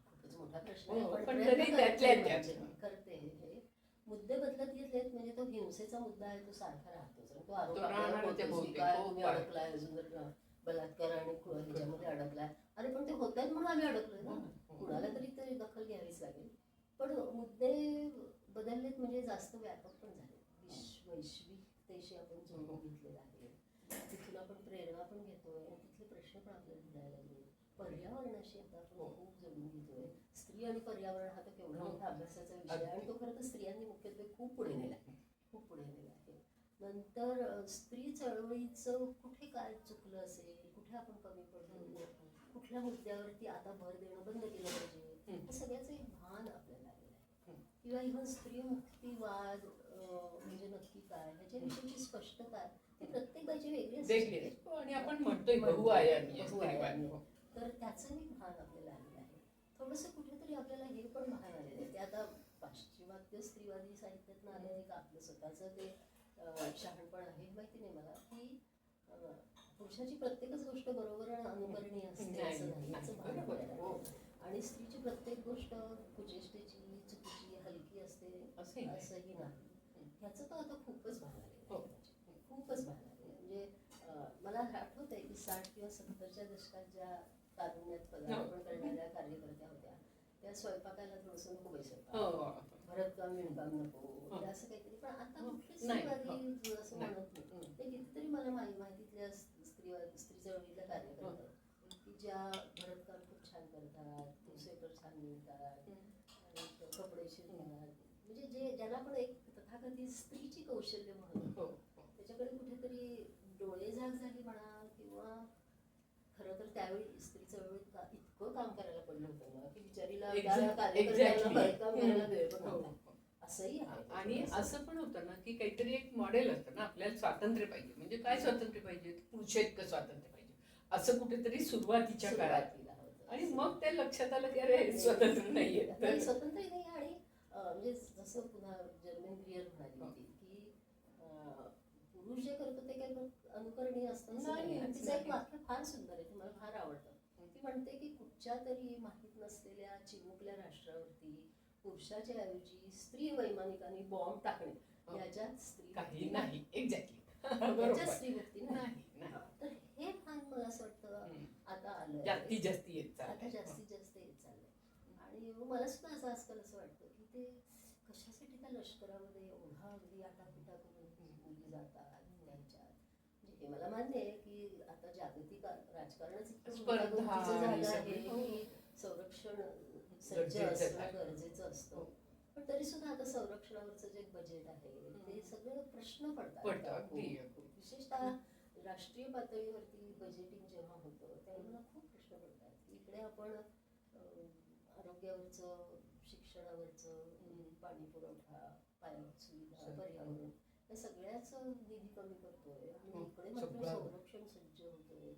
खूपच मोठा प्रश्न आहे,
पण तरी त्यातल्या
करते. हे मुद्दे बदलत घेतलेत म्हणजे तो हिंसेचा मुद्दा आहे, तो सारखा राहतोच. तो अडकलाय अजून बलात्कार आणि ह्याच्यामध्ये अडकलाय. अरे पण ते होत आहेत म्हणून आम्ही अडकलोय ना, कुणाला तरी ते दखल घ्यावीच लागेल. पण मुद्दे बदललेत म्हणजे जास्त व्यापक पण झाले, वैश्विकतेशी आपण जोडून घेतलेलं आहे. तिथून आपण प्रेरणा पण घेतोय आणि तिथले प्रश्न पण आपल्याला घ्यायला लागले. पर्यावरणाशी आता आपण खूप जोडून घेतोय. स्त्री आणि पर्यावरण हा तर केवढा मोठा अभ्यासाचा विषय आहे आणि तो खरं तर स्त्रियांनी मुख्यत्वे खूप पुढे नेला आहे. नंतर स्त्री चळवळीचं कुठे काय चुकलं असेल, कुठे आपण कमी पडलो, कुठल्या मुद्द्यावरती आता भर देणं बंद केलं पाहिजे, हे सगळ्याचं एक भान आपल्याला आलेलं आहे. किंवा इव्हन स्त्री मुक्तीवाद म्हणजे नक्की काय ह्याच्याविषयीची स्पष्टता ती प्रत्येक बाईची वेगळी असते
आणि आपण म्हणतोय बहुआयामी.
तर त्याचंही भान आपल्याला आलेलं आहे. थोडंसं कुठेतरी आपल्याला हे पण भान आलेलं आहे. ते आता पाश्चिमात्य स्त्रीवादी साहित्यातनं आलं आहे का आपलं स्वतःचं ते शहाणपण आहे माहिती नाही मला, की पुरुषाची प्रत्येकच गोष्ट बरोबर आणि अनुकरणीय असते असं नाही, याचं भान आपल्याला. आणि स्त्रीची प्रत्येक गोष्ट कुचेष्टेची, चुकीची, हलकी असते असंही नाही. ह्याचं तर आता खूपच भान आलेलं आहे, खूपच भान आलेलं आहे. म्हणजे मला आठवत आहे की 60 किंवा 70च्या दशकात ज्या तारुण्यात पदार्पण करणाऱ्या कार्यकर्त्या होत्या त्या स्वयंपाकाला थोडंसं नको बसायचं, भरतकाम विणकाम नको असं काहीतरी. पण आता कुठली स्त्रीवादी असं म्हणत नाही. ते कितीतरी मला माहितीतल्या स्त्री चळवळीतल्या कार्यकर्त्या की ज्या भरतकाम खूप छान करतात, स्वेटर छान विणतात आणि कपडे शिवतात. म्हणजे ज्याला पण एक तथाकथित स्त्रीची कौशल्य म्हणून त्याच्याकडे कुठेतरी डोळे झाक झाली म्हणा, किंवा खरं तर त्यावेळी स्त्री चळवळीत इतकं काम करायला पडलं होतं ना की बिचारीला भरतकाम करायला वेळ पण नव्हता, असंही आहे.
आणि असं पण होतं ना की काहीतरी एक मॉडेल असतं ना, आपल्याला स्वातंत्र्य पाहिजे. म्हणजे काय स्वातंत्र्य पाहिजे? पुरुष इतकं स्वातंत्र्य पाहिजे असं कुठेतरी सुरुवातीच्या काळात. आणि मग ते लक्षात आलं की अरे स्वातंत्र्य नाहीये,
स्वातंत्र्य नाही. आणि म्हणजे जसं पुन्हा जर्मन ग्रियर म्हणाली होती की पुरुष जे करतो ते काही अनुकरणीय असतं असं नाही. आणि तिचं एक वाक्य फार सुंदर आहे, ते मला फार आवडतं. ती म्हणते की कुठच्या तरी माहीत नसलेल्या चिमुकल्या राष्ट्रावरती पुरुषाच्या ऐवजी स्त्री वैमानिकांनी बॉम्ब टाकणे याच्यात स्त्री
काही नाही. एक्झॅक्टली,
त्याच्यात स्त्री मुक्ती नाही.
तर
हे भान मला असं वाटतं आता आलं,
जास्तीत जास्त येत
आता जास्तीत जास्त येत चाललंय. आणि मला सुद्धा असं आजकाल असं वाटतं की ते कशासाठी त्या लष्करामध्ये एवढा अगदी आटापिटा करून मुली जातात त्यांच्यात. म्हणजे हे मला मान्य आहे की आता जागतिक राजकारणच इतकं गुंतागुंतीचं झालं आहे की संरक्षण सज्ज असणं गरजेचं असतं. पण तरी सुद्धा आता संरक्षणावरचं जे बजेट आहे ते सगळे प्रश्न पडतात. विशेषतः राष्ट्रीय पातळीवरती बजेटिंग जेव्हा होतं त्यावेळेला खूप प्रश्न पडतात. इकडे आपण आरोग्यावरचं, शिक्षणावरचं, पाणी पुरवठा, पायाभूत सुविधा, पर्यावरण या सगळ्याच निधी कमी करतोय आणि इकडे मात्र संरक्षण सज्ज होतोय.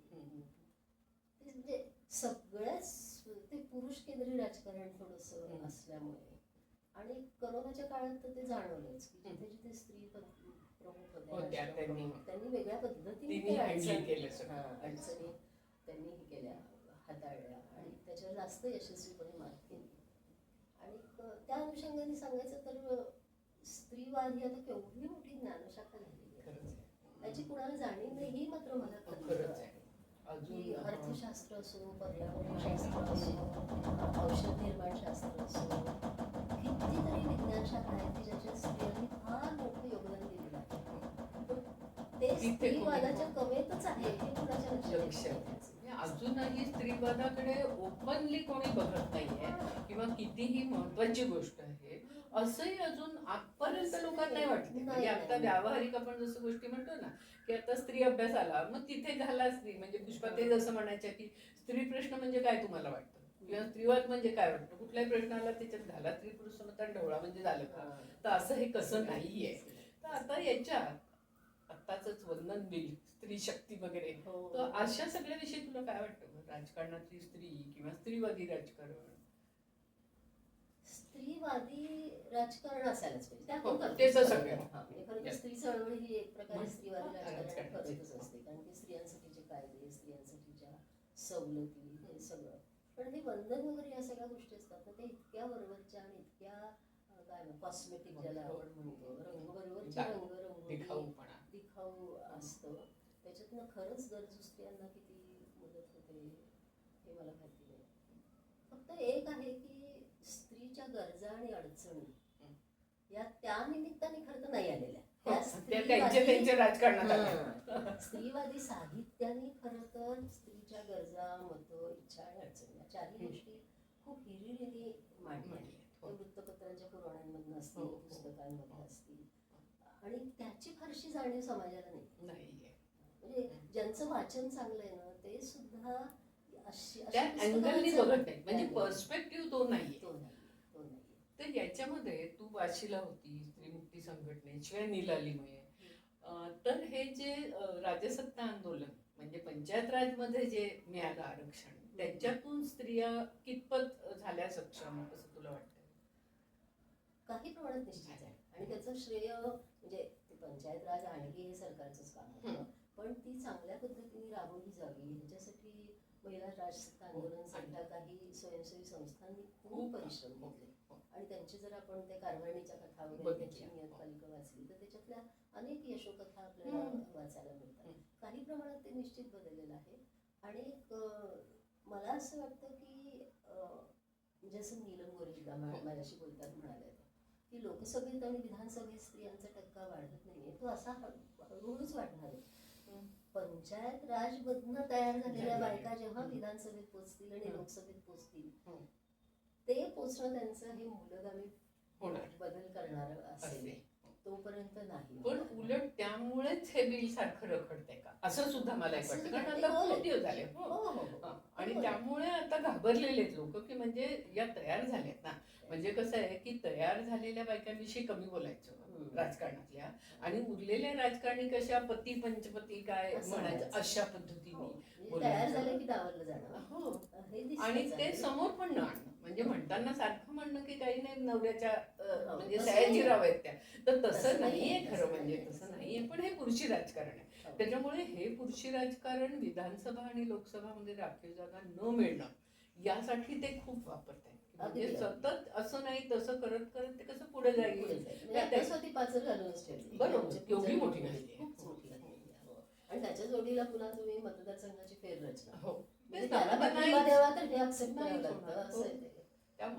ते म्हणजे सगळ्याच ते पुरुष केंद्रीय राजकारण थोडंसं असल्यामुळे आणि करोनाच्या काळात तर ते जाणवलंच की जिथे जिथे स्त्री प्रमुख
होत्या,
त्यांनी वेगळ्या पद्धतीने
तिने handle केलं
अडचणी
सगळं.
त्यांनी हे केल्या, हाताळल्या आणि त्याच्यावर जास्त यशस्वीपणे मात केली. आणि त्या अनुषंगाने सांगायचं तर स्त्रीवाद ही आता केवढी मोठी ज्ञानशाखा झालेली आहे, त्याची कुणाला जाणीव नाही ही मात्र मला खरंच आहे. की अर्थशास्त्र असो, पर्यावरणशास्त्र असो, औषध निर्माण शास्त्र असो, कितीतरी विज्ञान शाखा आहेत की ज्याच्यात स्त्रियांनी फार मोठं योगदान दिलेलं आहे. पण ते स्त्रीवादाच्या कवेतच आहे हे कुणाच्या लक्षात येत नाही.
अजूनही स्त्रीवादाकडे ओपनली कोणी बघत नाहीये किंवा कितीही महत्वाची गोष्ट आहे असंही अजून आजपर्यंत लोकांना नाही वाटते. म्हणजे आता व्यावहारिक आपण जसं गोष्टी म्हणतो ना की आता स्त्री अभ्यास आला मग तिथे घाला स्त्री, म्हणजे पुष्पा ते जसं म्हणायच्या की स्त्री प्रश्न म्हणजे काय तुम्हाला वाटतं किंवा स्त्रीवाद म्हणजे काय वाटतं, कुठल्याही प्रश्नाला त्याच्यात घाला स्त्री पुरुष समता ढवळा म्हणजे झालं का, तर असं हे कसं नाहीये. तर आता याच्यात आत्ताच वंदन बिल, स्त्री शक्ती वगैरे, तर अशा सगळ्या विषयी तुला काय वाटतं राजकारणातली स्त्री किंवा स्त्रीवादी राजकारण?
स्त्रीवादी राजकारण असायलाच पाहिजे, ते आपण
करतो.
स्त्री चळवळ ही एक प्रकारे स्त्रीवादी राजकारण करतच असते, कारण की स्त्रियांसाठीचे कायदे, स्त्रियांसाठीच्या सवलती हे सगळं. पण हे वंदन वगैरे या सगळ्या गोष्टी असतात ना, ते इतक्या बरोबरच्या आणि इतक्या काय कॉस्मेटिक ज्याला आपण म्हणतो, रंगबरोबरचे दिखाऊ असतं, त्याच्यातनं खरंच गरजू स्त्रियांना किती मदत होते हे मला माहिती नाही. फक्त एक आहे की स्त्रीच्या गरजा आणि अडचणी या त्या निमित्ताने खरं तर नाही आलेल्या, स्त्रीवादी साहित्याने खरं तर स्त्रीच्या गरजा, मतं, इच्छा आणि अडचणी या चारही गोष्टी खूप हिरिरीने मांडल्या. वृत्तपत्रांच्या पुरवण्यांमधून असतील, पुस्तकांमध्ये असतील, आणि त्याची फारशी जाणीव समाजाला नाहीये. म्हणजे ज्यांचं वाचन चांगलं आहे ना ते सुद्धा
त्या अँगलनी बघत नाही, म्हणजे पर्स्पेक्टिव्ह तो नाहीये. तर याच्यामध्ये तू वाशीला होती स्त्रीमुक्ती संघटनेशिवाय निलालीमुळे, तर हे जे राजसत्ता आंदोलन म्हणजे पंचायत राजमध्ये जे मिळालं आरक्षण, त्याच्यातून स्त्रिया कितपत झाल्या सक्षम असं तुला वाटतं?
काही प्रमाणात निश्चित आहे, आणि त्याचं श्रेय म्हणजे पंचायत राज आणखी हे सरकारचंच काम होतं, पण ती चांगल्या पद्धतीने राबवली जावी ह्याच्यासाठी महिला राजसत्ता आंदोलन सारख्या काही स्वयंसेवी संस्थांनी खूप परिश्रम घेतले. आणि त्यांची जर आपण त्या कारवाणीच्या कथा वगैरे त्याची नियतकालिका वाचली तर त्याच्यातल्या अनेक यशोकथा आपल्याला वाचायला मिळतात. काही प्रमाणात ते निश्चित बदललेलं आहे. आणि मला असं वाटतं की जसं नीलम गोरे माझ्याशी बोलतात म्हणाले की लोकसभेत आणि विधानसभेत स्त्रियांचा टक्का वाढत नाहीये, तो असा हळूहळूच वाढणार आहे. पंचायत राजमधनं तयार झालेल्या बायका जेव्हा विधानसभेत पोहोचतील आणि लोकसभेत पोहोचतील ते पोचणं त्यांचं हे मूलगामी बदल करणार असेल, तोपर्यंत नाही.
पण उलट त्यामुळेच हे बिल सारखं रखडतंय का असं सुद्धा मला एक वाटतं, कारण आता खूप दिवस झाले आणि त्यामुळे आता घाबरलेले आहेत लोक की म्हणजे या तयार झाल्यात ना, म्हणजे कसं आहे की तयार झालेल्या बायकांविषयी कमी बोलायचं राजकारणातल्या, आणि उरलेल्या राजकारणी कशा पती पंचपती काय म्हणायचं अशा पद्धतीने
तयार झाले की डावरलं जाणार.
आणि ते समोर पण न आणणं, म्हणजे म्हणताना सारखं म्हणणं की काही नाही नवऱ्याच्या म्हणजे सयाजीराव आहेत त्या, तर तसं नाहीये खरं, म्हणजे तसं नाहीये. पण हे पुरुषी राजकारण आहे, त्याच्यामुळे हे पुरुषी राजकारण विधानसभा आणि लोकसभामध्ये राखीव जागा न मिळणं यासाठी ते खूप वापरत आहेत. म्हणजे सतत असं नाही तसं करत करत ते कसं पुढे जाईल. बरोबर, एवढी मोठी झाली
आणि त्याच्या जोडीला पुन्हा तुम्ही मतदारसंघाची फेररचना,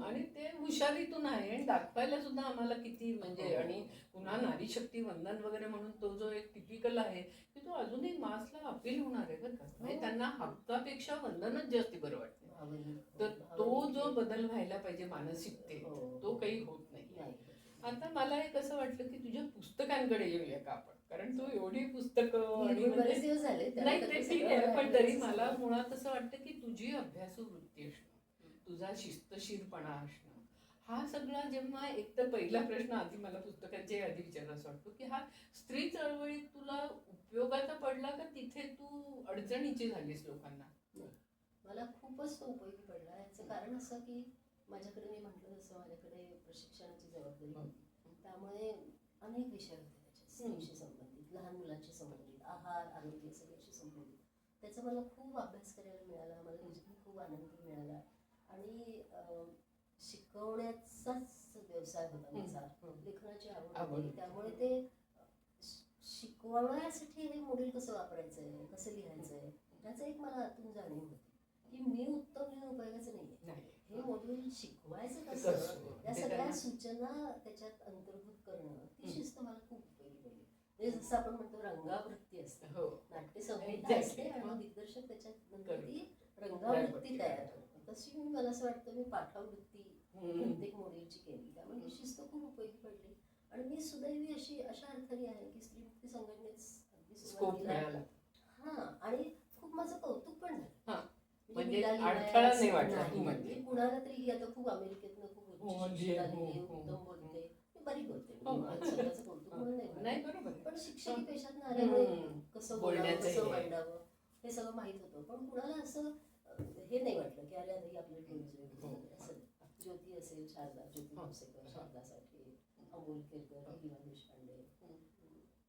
आणि ते हुशारीतून आहे आणि दाखवायला सुद्धा आम्हाला किती म्हणजे, आणि पुन्हा नारी शक्ती वंदन वगैरे म्हणून तो जो एक टिपिकल आहे की तो अजूनही मासला अपील होणार आहे बरं का, म्हणजे त्यांना हक्कापेक्षा वंदनच जास्ती बरं वाटतं. तर तो जो बदल व्हायला पाहिजे मानसिकतेत तो काही होत नाही. आता मला एक असं वाटलं की तुझ्या पुस्तकांकडे येऊया का आपण, कारण तू एवढी पुस्तकं आणि नाही ते ठीक आहे, पण तरी मला मुळात असं वाटतं की तुझी अभ्यासू वृत्ती असणं, तुझा शिस्तशीरपणा असणं, हा सगळा जेव्हा एक तर पहिला प्रश्न आधी मला पुस्तकांच्या आधी विचारला असं वाटतो की हा स्त्री चळवळीत तुला उपयोगाचा पडला का तिथे तू अडचणीची झालीस लोकांना?
मला खूपच तो उपयोगी पडला. याचं कारण असं की माझ्याकडे मी म्हटलं तसं माझ्याकडे प्रशिक्षणाची जबाबदारी होती. त्यामुळे अनेक विषय होते त्याच्यात, स्त्रीशी संबंधित, लहान मुलांशी संबंधित, आहार, आरोग्य सगळ्याशी संबंधित. त्याचा मला खूप अभ्यास करायला मिळाला, मला त्याच्यातून खूप आनंद मिळाला. आणि शिकवण्याचाच व्यवसाय होता माझा, लेखनाची आवड होती. त्यामुळे ते शिकवण्यासाठी हे मॉडेल कसं वापरायचं आहे, कसं लिहायचं आहे, त्याचं एक मला आतून जाणीव होती की मी उत्तम लिहून उपयोगाचं नाहीये. हे मॉड्यूल शिकवायचं कसं, या सगळ्या सूचना त्याच्यात अंतर्भूत करणं, ती शिस्त मला खूप उपयोगी पडली. म्हणजे जसं आपण म्हणतो रंगावृत्ती असते, नाट्य संहिता असते आणि दिग्दर्शक त्याच्यात नंतर ती रंगावृत्ती तयार करतो. तशी मला असं वाटतं मी पाठावृत्ती प्रत्येक मॉड्यूलची केली. त्यामुळे ही शिस्त खूप उपयोगी पडली. आणि मी सुदैवी अशा अर्थाने आहे की स्त्रीमुक्ती संघटनेत अगदी सुरुवातीला आणि खूप माझं कौतुक पण झालं.
म्हणजे अडथळा नाही वाटला.
म्हणजे कुणाला तरी आता खूप अमेरिकेतनं खूप उच्च शिक्षित आलेली, उत्तम बोलते, बरी बोलते, स्वतःचं कौतुक म्हणून नाही, बरोबर. पण शिक्षकी पेशातनं आल्यामुळे कसं बोलावं, कसं मांडावं हे सगळं माहित होतं. पण कुणाला असं हे नाही वाटलं की अरे आता आपल्या डोळी असं. ज्योती असेल, शारदा, ज्योती भोसेकर, शारदा साठे, अमोल केरकर, लीला देशपांडे,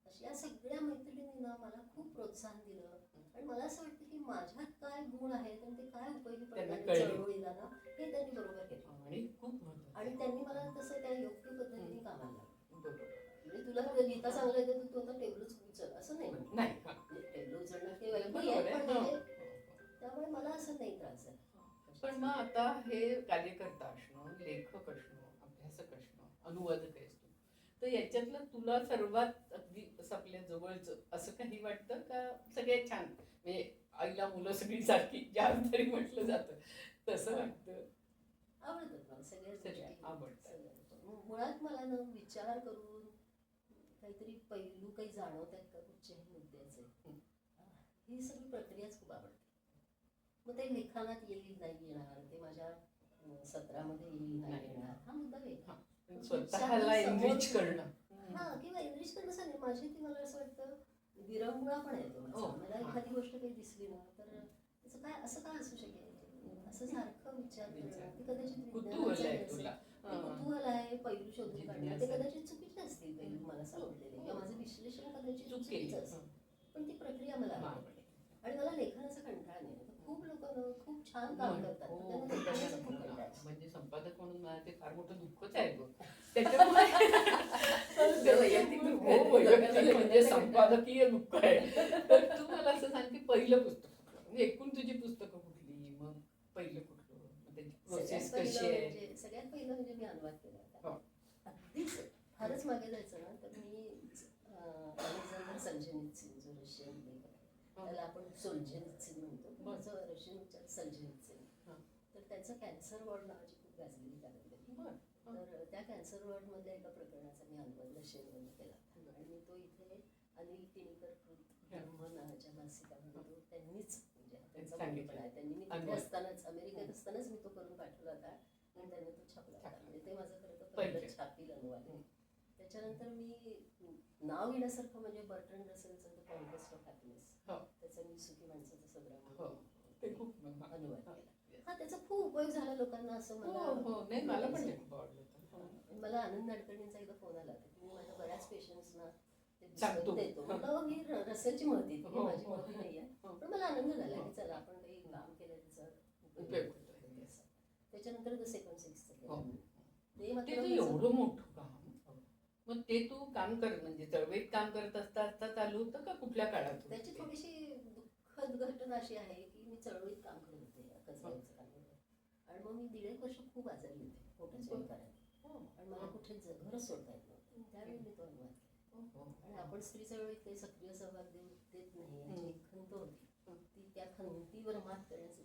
अशा या सगळ्या मैत्रिणींनी ना मला खूप प्रोत्साहन दिलं. आणि मला असं वाटतं की माझ्यात काय गुण आहेत आणि ते काय उपयोगी पडणार चळवळीला ना, हे त्यांनी बरोबर केलं. आणि त्यांनी मला तसं त्या योग्य पद्धतीने कामाला लावलं. म्हणजे तुला गीता चांगलं येतं, तू आता टेबलच उचल असं नाही म्हणत. टेबल उचलणं काही वाईट नाही, त्यामुळे मला असं नाही त्रास झाला.
पण मग आता हे कार्यकर्ता असणं, लेखक असणं, अभ्यासक असणं, अनुवादक आहेस तू, तर याच्यातलं तुला सर्वात अगदी असं आपल्या जवळचं असं काही वाटतं का? सगळे छान, म्हणजे आईला मुलं सगळी सारखी ज्या तरी म्हटलं जातं तसं वाटतं?
आवडतात मला सगळ्याच
आवडतात.
मुळात मला ना विचार करून काहीतरी पैलू काही जाणवत आहेत का कुठच्याही मुद्द्याचे, ही सगळी प्रक्रियाच खूप आवडते. मग ते लिखाणात येईल नाही येणार, ते माझ्या सत्रामध्ये येईल नाही येणार, हा मुद्दा वेगळा.
स्वतःला एनरिच करणं,
किंवा एनरिच करणं असं नाही, माझी ती मला असं वाटतं विरंगुळा पण येतो. मला एखादी गोष्ट काही दिसली ना तर त्याचं काय असं काय असू शकेल असं सारखं विचार करणं, ते कदाचित कुतूहल आहे, पैलू शोधून काढणं, ते कदाचित चुकीचे असतील पैलू मला सापडलेले, किंवा माझं विश्लेषण कदाचित चुकीचं असेल, पण ती प्रक्रिया मला आवडते. आणि मला लेखनाचा कंटाळा नाही. खूप लोक खूप छान काम करतात, त्यांना लेखनाचा खूप कंटाळा.
म्हणजे संपादक म्हणून मला ते फार मोठं दुःखच आहे बघ. त्याच्यामुळे म्हणजे संपादकीय दुःख आहे. तर तू मला असं सांग की पहिलं पुस्तक म्हणजे एकूण तुझी पुस्तकं कुठली, मग पहिलं कुठलं, मग त्याची प्रोसेस कशी आहे?
सगळ्यात पहिलं म्हणजे मी अनुवाद केला होता. अगदीच फारच मागे जायचं ना तर मी अलेक्झांडर सोल्झेनित्झिन, जो रशियन लेखक आहे, त्याला आपण सोल्झेनित्झिन म्हणतो, माझं रशियन उच्चार सोल्झेनित्झिन. तर त्याचं कॅन्सर वॉर्ड नावाची खूप गाजलेली कादंबरी. तर त्या कॅन्सर वॉर्डमधल्या एका प्रकरणाचा मी अनुवाद रशियनमध्ये केला होता. आणि मी तो इथे अनिल किणीकर ब्रह्म नावाच्या मासिकामध्ये तो त्यांनीच, म्हणजे त्यांचा पण आहे, त्यांनी मी तिथे असतानाच, अमेरिकेत असतानाच मी तो करून पाठवला होता आणि त्यांनी तो छापला होता. म्हणजे ते माझं खरं तर पहिलं छापील अनुवाद. त्याच्यानंतर मी नाव घेण्यासारखं म्हणजे बर्ट्रंड रसेलचं द कॉन्क्वेस्ट ऑफ हॅपीनेस, त्याचं मी सुखी माणसाचं संग्राम अनुवाद केला. त्याचा खूप उपयोग झाला लोकांना असं मला पण. मला आनंद नाडकर्णींचा एकदा फोन आला होता की मी माझ्या बऱ्याच पेशंट्सना ते पुस्तक देतो. म्हटलं ही रसेलची महती, माझी महती नाही आहे, पण मला आनंद झाला की चला आपण काही काम केलं त्याचा उपयोग होतो. त्याच्यानंतर द सेकंड सिक्स्थ ते मात्र
एवढं मोठं काम. मग ते तू काम कर म्हणजे चळवळीत काम करत असता चालू होतं का कुठल्या काळात?
त्याची थोडीशी दुःखद घटना अशी आहे की मी चळवळीत काम करत होते, कचऱ्याचं काम होतं. आणि मग मी 1.5 वर्ष खूप आजारी होते पोटाच्या विकाराने, आणि मला कुठे घरच सोडता येत नव्हतं. त्यावेळी मी तो अनुवाद केला. आणि आपण स्त्री चळवळीत काही सक्रिय सहभाग देत नाही याची एक खंत होती, ती त्या खंतीवर मात करण्याचं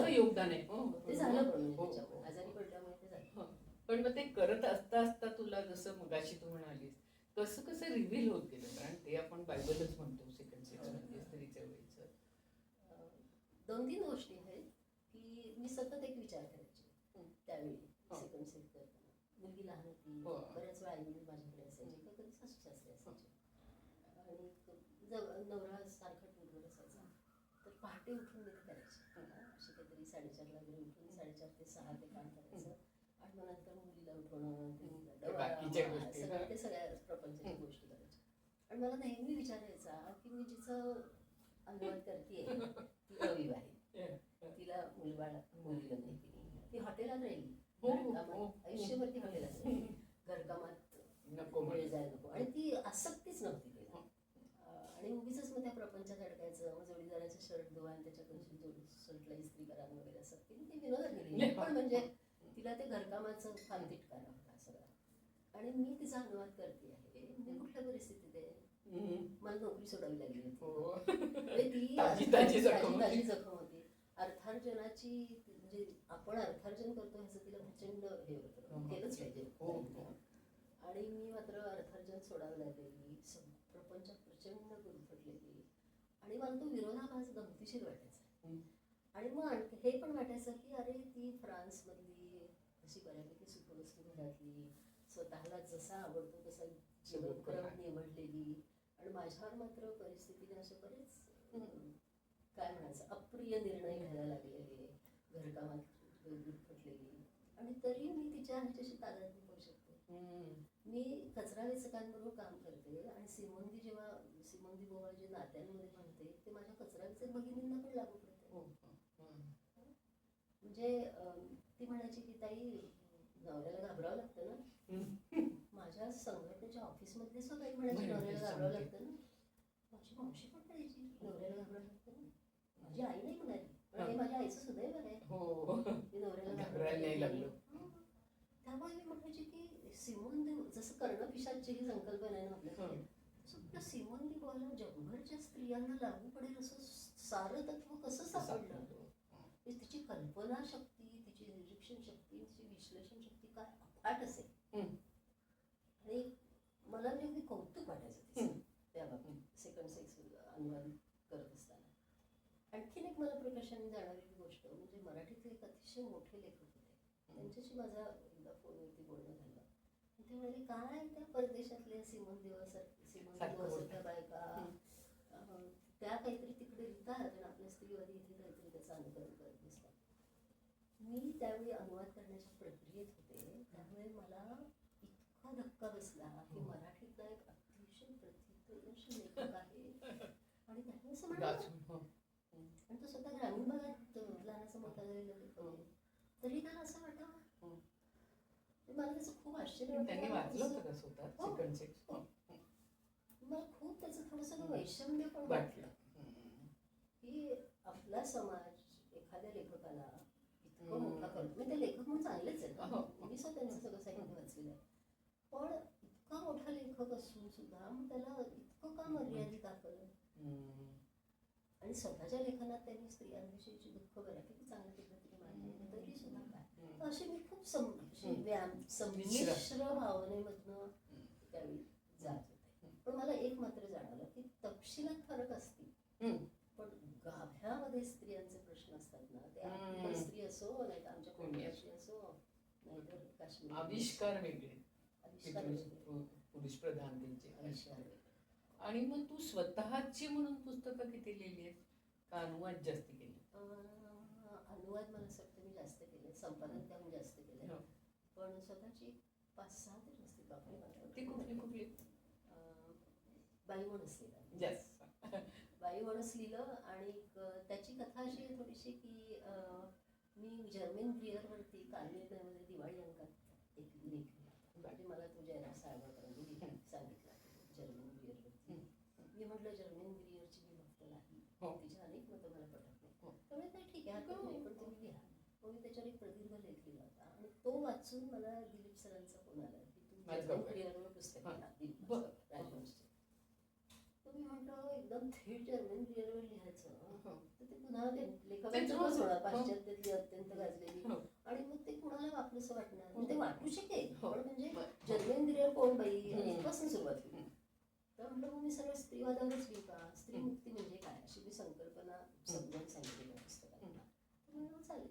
योगदान आहे.
ते झालं पण त्याच्यामुळे आजारी पडल्यामुळे ते झालं.
पण मग ते करत असता असता तुला जसं मगाशी तू म्हणालीस कसं कसं रिव्हील होत गेलं, कारण ते आपण बायबलच म्हणतो सेकंड सेक्स म्हणजे स्त्री चळवळीचं.
2-3 गोष्टी आहेत की मी सतत एक विचार करायचे त्यावेळी सेकंड सेक्स करताना. मुलगी लहान होती, बऱ्याच वेळा आई वडील माझ्याकडे असायचे, का कधी सासू सासरे असायचे, आणि नवरा सारखा टूरवर असायचा, तर पहाटे उठून मी ते करायचे. अशी काहीतरी सकाळी 4:30ला वगैरे उठून 4:30 ते 6 ते काम करायचं आणि मग नंतर मुलीला उठवणं,
ते बाकीच्या गोष्टी,
सगळं ते सगळ्या प्रपंचाच्या गोष्टी करायच्या. आणि मला नेहमी विचारायचा की मी जिचं अनुवाद करते ती अविवाहित, तिला मुलबाळ मुलीला नाही, ती हॉटेलात राहिली, आयुष्यभर ती हॉटेलात राहिली, घरकामात
नको
वेळ जायला नको, आणि ती आसक्तीच नव्हती तिला. आणि उगीच मग त्या प्रपंचात अडकायचं, मग जोडीदाराचं शर्ट धुवा आणि त्याच्याकडून शर्टला इस्त्री करा वगैरे असं ती विनोदात गेली. पण म्हणजे तिला ते घरकामाचं फार तिटकारा होता सगळा. आणि मी तिचा अनुवाद करते आहे म्हणजे कुठल्या परिस्थितीत आहे, मला नोकरी सोडावी लागली होती, ती ताजी जखम होती, अर्थार्जनाची, म्हणजे आपण अर्थार्जन करतो ह्याचं तिला प्रचंड हे होतं, केलंच पाहिजे. आणि मी मात्र अर्थार्जन सोडावं लागलेली, प्रपंचात प्रचंड गुरफटलेली, आणि मला तो विरोधाभास गमतीशीर वाटायचा. आणि मग हे पण वाटायचं की अरे ती फ्रान्समधली अशी बऱ्यापैकी सुखवस्तू घरातली, स्वतःला जसा आवडतो तसा जीवनक्रम निवडलेली, आणि माझ्यावर मात्र परिस्थितीने असे बरेच काय म्हणायचं अप्रिय निर्णय घ्यायला लागलेले, घरकामात गुरफटलेली, आणि तरी मी तिच्या ह्याच्याशी तादात्म्य करू शकते. मी कचरा वेचकांबरोबर काम करते, आणि सिमोन दी बोवाल जे नात्यांमध्ये म्हणते ते माझ्या कचरा वेचक भगिनींना पण लागू पडते. म्हणजे ती म्हणायची की ताई नवऱ्याला घाबरावं लागतं ना, माझ्या संघटनेच्या ऑफिसमधले सगळे म्हणायचे नवऱ्याला घाबरावं लागतं ना, माझी मावशी पण म्हणायची नवऱ्याला घाबरावं लागतं ना, माझी आई नाही म्हणाली, पण हे माझ्या आईचं सुदैव आहे की नवऱ्याला घाबरायला नाही लागलं. त्यामुळे मी म्हणायची की सिमोन दी, जसं कर्णपिशाची ही संकल्पना आहे ना आपल्याकडे, तसं सिमोन दी बोवाल जगभरच्या स्त्रियांना लागू पडेल असं सारं तत्व कसं सापडलं. तिची कल्पना शक्ती, तिची निरीक्षण शक्ती, तिची विश्लेषण शक्ती काय अफाट असेल. आणि मला म्हणजे कौतुक वाटायचं तिचं त्या बाबतीत सेकंड सेक्स अनुवाद करत असताना. आणखीन एक मला प्रकाशाने जाणवलेली गोष्ट म्हणजे मराठीतले एक अतिशय मोठे लेखक होते, त्यांच्याशी माझा एकदा फोनवरती बोलणं झालं. ते म्हणाले काय त्या परदेशातल्या सिमोन दी बोवासारख्या बायका त्या काहीतरी तिकडे लिहितात आणि आपल्या स्त्रीवादी इथे काहीतरी त्याचं अनुकरण करत दिसतात. मी त्यावेळी अनुवाद करण्याच्या प्रक्रियेत होते, त्यामुळे मला इतका धक्का बसला की मराठीतला एक अतिशय प्रतिष्ठित लेखक आहे, आणि त्याने असं म्हणालं, आणि तो स्वतः ग्रामीण भागात लहानाचा मोठा झालेला लेखक आहे, तरी त्याला असं वाटावं. मला त्याचं खूप आश्चर्य वाटलं, मला खूप त्याचं थोडंसं वैषम्य पण वाटलं की आपला समाज एखाद्या लेखकाला इतकं मोठा करतो. म्हणजे ते लेखक म्हणून चांगलेच आहेत, मी स्वतः त्यांचं सगळं साहित्य वाचलेलं आहे, पण इतका मोठा लेखक असून सुद्धा मग त्याला इतकं का मर्यादित दाखवलं. आणि स्वतःच्या लेखनात त्यांनी स्त्रियांविषयीची दुःख बऱ्यापैकी चांगल्या पद्धतीने मांडली, तरी सुद्धा काय असे मी खूप संमिश्र भावनेमधनं त्यावेळी जात होते. पण मला एक मात्र जाणवलं की तपशिलात फरक असतील, पण गाभ्यामध्ये स्त्रियांचे प्रश्न असतात ना, ते आपली स्त्री असो नाही तर आमच्या कोणत्याची असो नाहीतर काश्मीर,
आविष्कार वेगळे, पुरुष प्रधान त्यांचे आविष्कार. आणि मग तू स्वतःची म्हणून पुस्तकं किती लिहिली आहेत का अनुवाद जास्त केले?
अनुवाद मला असं वाटतं मी जास्त केले, संपादन त्याहून जास्त केले, पण स्वतःची 5-6 तरी असतील आपली.
ती कुठली कुठली?
बाई माणूस लिहिलं, बाई माणूस लिहिलं, आणि त्याची कथा अशी आहे थोडीशी की मी जर्मन ब्रियरवरती कालनिर्णयामध्ये दिवाळी अंकात एक लेख लिहिला, म्हणजे मला तुझ्या साळगावकरांनी सांगितलं जर्मन ब्रियरवरती. मी म्हटलं जर्मन ब्रियरची मी भक्त नाही, तिच्या अनेक मतं मला पटत नाही, त्यामुळे नाही ठीक आहे हरकत नाही, पण तुम्ही लिहा. मग मी त्याच्यावर एक प्रदीर्घ लेख लिहिला होता, आणि तो वाचून मला दिलीप सरांचा फोन आला की तू जर्मन ब्रियरवर पुस्तक लिहा, दिलीप राजवंशचे. तर मी म्हटलं एकदम थेट जर्मन ब्रियरवर लिहायचं तर ते पुन्हा लेखकांचं होणार, पाश्चात्यातली अत्यंत गाजलेली, आणि मग ते कुणाला वापरूसं वाटणार, ते वाटू शकेल, पण म्हणजे जर्मन ब्रियर कोण बाई इथपासून सुरुवात केली. तर म्हटलं मग मी सगळं स्त्रीवादावरच लिहू का, स्त्री मुक्ती म्हणजे काय अशी मी संकल्पना समजावून सांगितली त्या पुस्तकात. तर म्हणून चालेल,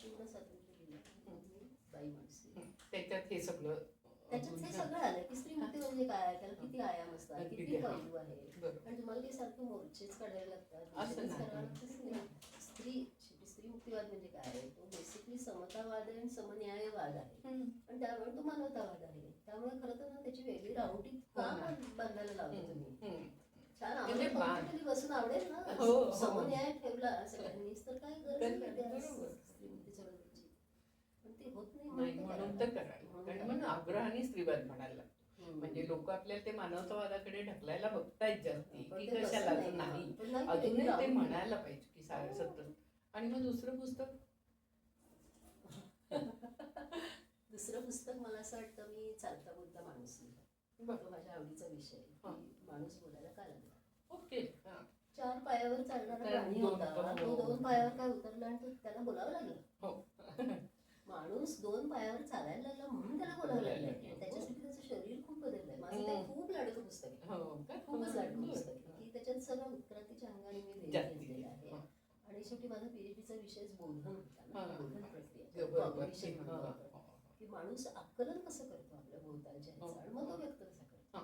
पूर्ण स्वातंत्र्य दिलं, बाई माणूस
त्याच्यात हे सगळं
आलं की स्त्री मुक्ती म्हणजे काय, त्याला किती आयाम असतात, किती पैलू आहे, आणि तुम्हाला काही सारखं मोर्चेच काढायला लागतात, स्त्री युक्तिवाद म्हणजे काय आहे, तो बेसिकली समतावाद आहे आणि समन्यायवाद आहे, आणि त्यामुळे तो मानवतावाद आहे. त्यामुळे खरं तर ना त्याची वेगळी रावटी का बांधायला लावली तुम्ही? छान
म्हणजे
आम्हाला बसून आवडेल ना, समन्याय ठेवला सगळ्यांनीच तर काय गरज नाही श्रीमती चळवळीची, पण ते होत नाही
म्हणून तर करायला. म्हणून आग्रहाने स्त्रीवाद म्हणायला लागतो. म्हणजे लोक आपल्याला ते मानवतावादाकडे ढकलायला बघतायत जास्ती की कशाला नाही, अजूनही ते म्हणायला पाहिजे की सारं सतत. आणि मग दुसरं पुस्तक
दुसरं पुस्तक मला असं वाटतं मी चालता बोलता माणूस लिहिला. तो माझ्या आवडीचा विषय की माणूस बोलायला का लागला.
ओके.
4 पायावर चालणारा प्राणी होता, तो 2 पायावर काय उतरला आणि त्याला बोलावं लागलं. माणूस 2 पायावर चालायला लागला म्हणून त्याला बोलावं लागलं. त्याच्यासाठी त्याचं शरीर खूप बदललंय. माझं ते खूप लाडकं पुस्तक आहे, खूपच लाडकं पुस्तक आहे की त्याच्यात सगळं उत्क्रांतीच्या अंगाने मी घेतलेलं आहे. आणि शेवटी माझा पीएचडीचा विषयच बोधन होता ना, बोधन प्रक्रिया की माणूस आकलन कसं करतो आपल्या भोवतालच्या ह्याचं आणि मग तो व्यक्त कसा करतो.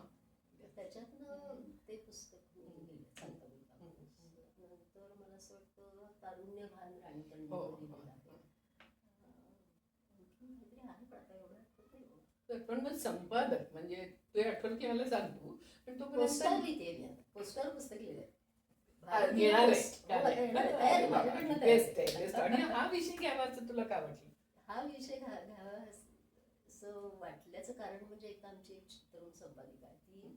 त्याच्यातनं ते पुस्तक मी लिहिलं, चालता बोलता माणूस. नंतर मला असं वाटतं तारुण्य भान राणी पंडितवर लिहिलेलं आहे. काहीतरी आहे पण आता एवढं आठवत नाही.
पण मग संपादक म्हणजे तू आठवण की मला सांगतो, पण तो
पोस्टर लिहिते मी आता, पोस्टर पुस्तक लिहिलंय.
आणि हा विषय घ्यावा असं तुला काय वाटलं?
हा विषय घ्यावा असं वाटल्याचं कारण म्हणजे एकदा आमची एक तरुण संपादिका आहे, ती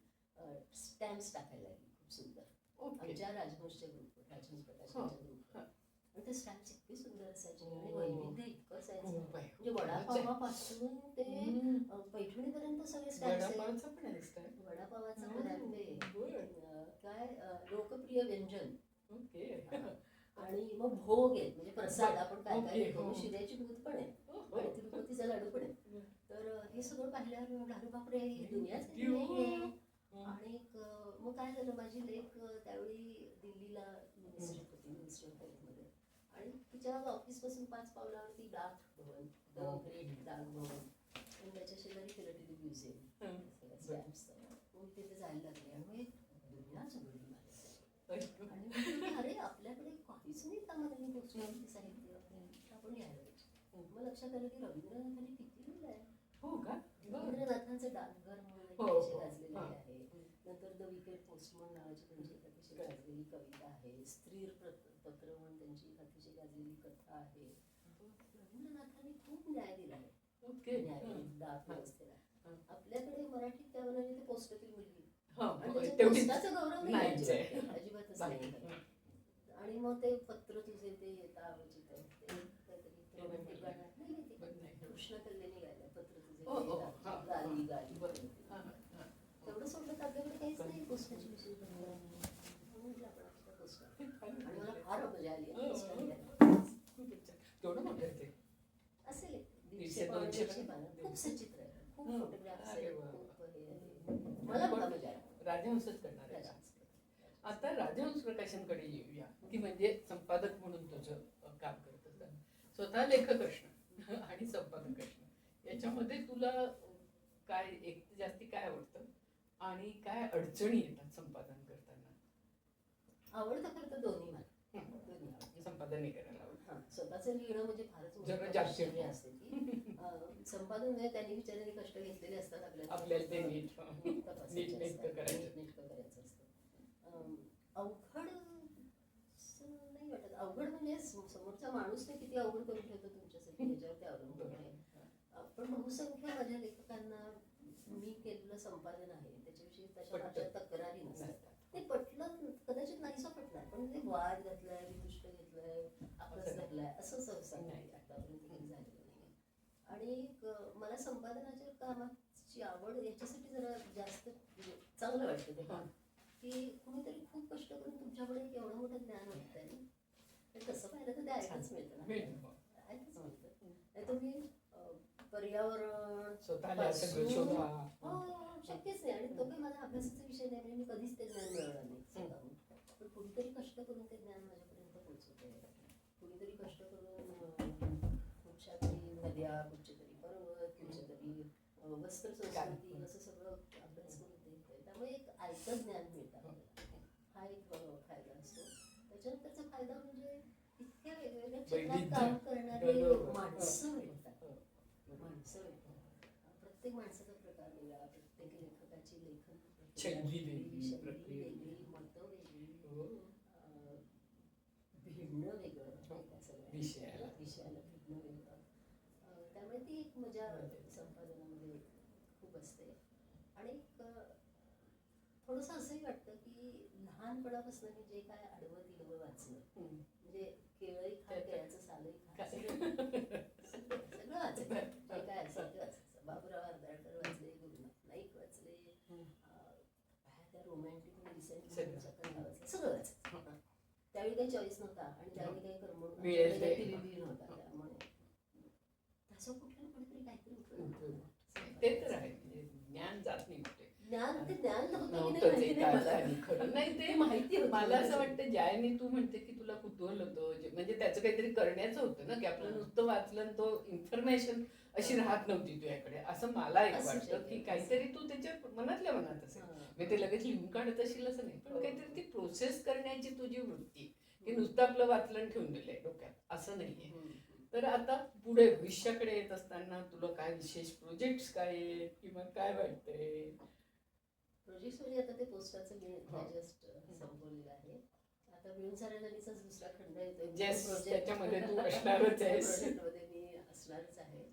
स्टॅम्प्स टाकायला लागली खूप सुंदर आमच्या राजहंसच्या ग्रुपवर, राजहंस प्रकाशनच्या ग्रुपवर. आणि ते स्टॅम्प्स इतके सुंदर असायचे आणि वैविध्य इतकं असायचं. म्हणजे वडापावापासून ते पैठणीपर्यंत सगळे स्टॅम्प्स. वडापावाचा काय लोकप्रिय व्यंजन आणि मग भोग आहेत म्हणजे प्रसाद आपण काय काय घेतो. शिऱ्याची भूत पण आहे आणि तिरुपतीचा लाडू पण आहे. तर हे सगळं पाहिल्यावर अरे बापरे, ही दुनियाच किती आहे. आणि मग काय झालं, माझी लेक त्यावेळी दिल्लीला मिनिस्टर होती, मिनिस्टर ऑफ हेल्थमध्ये. आणि तिच्या ऑफिसपासून 5 पावलावरती डाक भवन, द ग्रेट डाक भवन, आणि त्याच्या शेजारी फिलाटेलिक म्युझियम, स्टॅम्प्सचं. मग तिथे जायला लागले आणि मग एक दुनियाच उघडली माझ्यासाठी. आणि अरे आपल्याकडे काहीच नाही त्यामध्ये पोस्टवरती साहित्य, आपण घ्यायला पाहिजे. मग लक्षात आलं की रवींद्रनाथांनी किती लिहिलं आहे.
हो का?
रवींद्रनाथांचं डाकघर म्हणून एक अतिशय गाजलेलं आहे. नंतर द विकेड पोस्टमन नावाची त्यांची एक अतिशय गाजलेली कविता आहे. स्त्री पत्र म्हणून त्यांची एक अतिशय गाजलेली कथा आहे. रवींद्रनाथांनी खूप न्याय दिला आहे डाक व्यवस्थेला. आपल्याकडे मराठीत त्या मनाने ते पोस्टातील मुलगी पोस्टाचा गौरव नाही अजिबातच नाही. आणि मग ते पत्र तुझे ते येता अवचित काहीतरी रोमॅन्टिक गाणं नाही, कृष्ण कल्याणी गायला पत्र तुझे गाली गाली. तेवढं सोडलं तर आपल्याकडे काहीच नाही पोस्टाची विषय. म्हटलं आपण आपल्या पोस्टात, आणि मला फार मजा आली असेल 150-200 पानं. खूप सचित्र आहे, खूप फोटोग्राफ्स आहेत, खूप मला बघा मजा आली.
राजहंसच करणार आहे. आता राजहंस प्रकाशनकडे येऊया की म्हणजे संपादक म्हणून तुझं काम करत असतं. स्वतः लेखक असणं आणि संपादक असणं याच्यामध्ये तुला काय एक जास्ती काय आवडतं आणि काय अडचणी येतात संपादन करताना?
आवडतं खरं तर दोन्ही मला,
संपादन करायला आवडतं.
स्वतःचं लिहिणं म्हणजे फारच
जास्त
असते ती. संपादन म्हणजे त्यांनी बिचाऱ्यांनी कष्ट घेतलेले असतात
आपल्याला ते नीट
करायचं असतं. अवघड नाही वाटत. अवघड म्हणजे समोरचा माणूस ते किती अवघड करून ठेवतो तुमच्यासाठी ह्याच्यावर ते अवलंबून आहे. पण बहुसंख्य माझ्या लेखकांना मी केलेलं संपादन आहे त्याच्याविषयी तशा माझ्या तक्रारी नसतात. ते पटलं कदाचित नाहीसं पटणार, पण ते वाद घातलाय, विदुष्ट घेतलाय, आपलंच घातलाय असं सहसा नाही आतापर्यंत कधी झालेलं नाही. आणि मला संपादनाच्या कामाची आवड याच्यासाठी जरा जास्त चांगलं वाटतं ते काम, की कुणीतरी खूप कष्ट करून तुमच्याकडे एवढं मोठं ज्ञान वाटतंय ना. तसं पाहिलं तर ते ऐकच मिळतं ना, ऐकच मिळतं. नाही तुम्ही पर्यावरण शक्यच नाही. आणि तो काही माझा अभ्यासाचा विषय नाही, म्हणजे मी कधीच ते ज्ञान मिळवणार नाही. पण कुणीतरी कष्ट करून ते ज्ञान माझ्यापर्यंत पोहोचवत आहे. कुणीतरी कष्ट करून कुठच्या तरी नद्या, कुठचे तरी पर्वत, कुठच्या तरी वस्त्र संस्कृती असं सगळं अभ्यास करून देत आहे. त्यामुळे एक ऐकत ज्ञान मिळतं आपल्याला, हा एक फायदा असतो. त्याच्यानंतरचा फायदा म्हणजे इतक्या वेगवेगळ्या क्षेत्रात
वैविध्य.
काम करणारी
बरोबर.
माणसं भेटतात.
हो.
माणसं भेटतात. प्रत्येक माणसाचा प्रकार वेगळा, प्रत्येक लेखकाची लेखन
शैली वेगळी,
शैली
प्रक्रिया
वेगळी, मतं वेगळी,
हो.
भिडणं वेगळं
हो.
त्या सगळ्या
विषयाला.
विषयाला भिडणं वेगळं. त्यामुळे ती एक मजा संपादनामध्ये खूप असते. आणि एक थोडंसं असंही वाटतं की लहानपणापासून मी जे काय आडवं तिडवं वाचलं, म्हणजे केळंही खा, केळ्याचं सालही खा, सगळं वाचायचं, जे काय असेल ते वाचायचं. बाबूराव आर्दळकर वाचले, गुरुनाथ नाईक वाचले, त्या रोमॅन्टिक सगळं वाचायचं. त्यावेळी काही चॉईस नव्हता आणि त्यावेळी काही करमणूक टीव्ही नव्हता, त्यामुळे तसं कुठलं कुठेतरी काहीतरी उपयोग.
ते तर आहे, ज्ञान जात नाही कुठे.
ज्ञान ते ज्ञान
नव्हतंच एका अर्थाने खरं. नाही ते
माहिती होतं.
मला असं वाटतं ज्याने तू म्हणते की तुला कुतूहल होतं, म्हणजे त्याचं काहीतरी करण्याचं होतं ना, की आपलं नुसतं वाचलं आणि तो इन्फॉर्मेशन अशी राहत नव्हती तुझ्याकडे, असं मला एक वाटतं की काहीतरी तू त्याच्या मनातल्या मनात असेल. मी ते लगेच लिहून काढत असेल असं नाही, पण काहीतरी ती प्रोसेस करण्याची तुझी वृत्ती, की नुसतं आपलं वाचलं ठेवून दिलंय डोक्यात असं नाहीये. तर आता पुढे भविष्याकडे येत असताना तुला काय विशेष प्रोजेक्ट्स काय आहेत किंवा काय वाटतंय?
प्रोजेक्ट म्हणजे आता ते पोस्टाचं मी जस्ट संपवलेलं आहे. आता मिळून साऱ्याजणीचाच दुसरा खंड येतोय,
त्याच्यामध्ये तू असणारच आहेस.
प्रोजेक्टमध्ये मी असणारच आहे.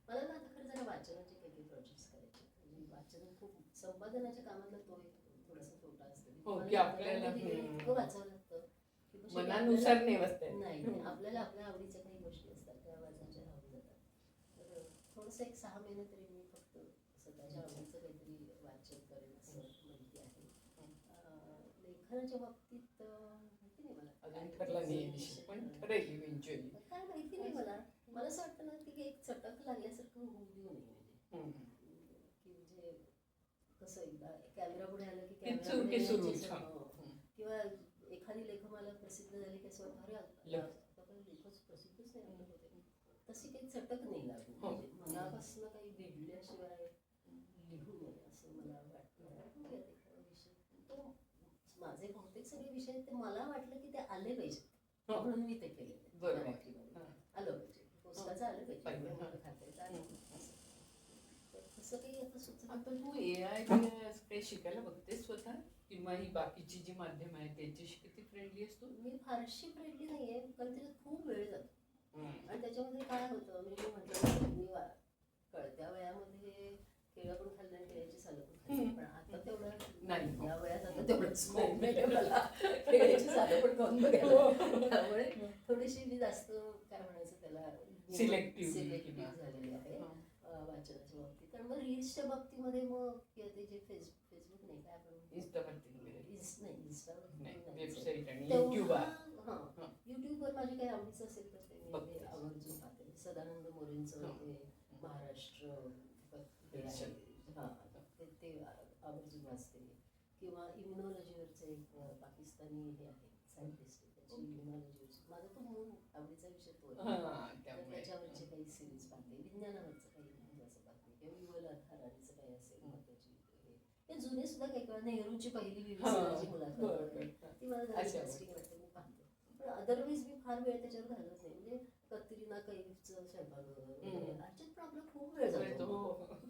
मला ना आता खरं जरा वाचनाचे काही प्रोजेक्ट्स करायचे. म्हणजे वाचन खूप संपादनाच्या कामातला तो एक थोडासा तोटा असतो.
आपल्याला
इतकं वाचावं लागतं की
मनानुसार नाही वाचता येत.
नाही, आपल्याला आपल्या आवडीच्या काही गोष्टी असतात त्या वाचायच्या राहून जातात. तर थोडंसं एक 6 महिने तरी मी फक्त स्वतःच्या आवडीचं काहीतरी वाचन करेन असं माहिती आहे. लेखनाच्या बाबतीत माहिती नाही मला,
अजून ठरला नाही विषय, पण ठरेल इव्हेंच्युअली.
काय माहिती नाही मला. मला असं वाटतं ना की एक चटक लागल्यासारखं होऊ देऊ नये, म्हणजे की म्हणजे कसं एकदा कॅमेरा पुढे आलं की किंवा एखादी लेखमाला प्रसिद्ध झाली की असं वाटतं अरे आता लेखच प्रसिद्धच नाही आपल्या होते, तशी काही चटक नाही लागली. म्हणजे मनापासून काही भिडल्याशिवाय लिहू नये असं मला वाटतं. तो माझे बहुतेक सगळे विषय ते मला वाटलं की ते आले पाहिजे म्हणून मी ते केले. आलं पाहिजे, पोस्टाचं आलं पाहिजे, खात्याचं आलं पाहिजे. तसं काही आता सुचत.
आता तू AI काही शिकायला बघतेस स्वतः, किंवा ही बाकीची जी माध्यम आहे त्याच्याशी किती फ्रेंडली असतो?
मी फारशी फ्रेंडली नाहीये, कारण त्याच्यात खूप वेळ जातो. आणि त्याच्यामध्ये काय होतं, म्हणजे म्हटलं मी कळत्या वयामध्ये केळं पण खाल्लं आणि केळ्याची सालं पण खाल्ली, पण आता तेवढं नाही. या वयात आता तेवढं स्कोप नाही मला केळ्याची सालं पण खाऊन बघायला. त्यामुळे थोडीशी मी जास्त काय म्हणायचं त्याला सिलेक्टिव्ह झालेली आहे वाचनाच्या बाबतीत. आणि मग रील्सच्या बाबतीमध्ये मग ते जे फेसबुक नाही काय आपण
वेबसाईट आणि युट्यूब.
युट्यूबवर माझे काही आवडीचं असेल तर ते मी आवर्जून पाहते. सदानंद मोरेंचं ते महाराष्ट्र ते आवर्जून वाचते. किंवा इम्युनॉलॉजीवरचे पाकिस्तानी हे आहे सायंटिस्ट, त्याची इम्युनॉलॉजी माझा तो मूळ आवडीचा विषय तो आहे. त्याच्यावरचे काही सिरीज पाहते. विज्ञानावरचं काही महत्वाचं पाहते, किंवा युवल अथारांचं काही असेल महत्वाची. ते जुने सुद्धा काही वेळा नेहरूंची पहिली BBC मुलाखत ती मला इंटरेस्टिंग वाटते, मी पाहते. पण अदरवाईज मी फार वेळ त्याच्यावर घालत नाही. म्हणजे कतरिना कैफचं स्वयंपाकघर आजच्यात आपला खूप वेळ जातो,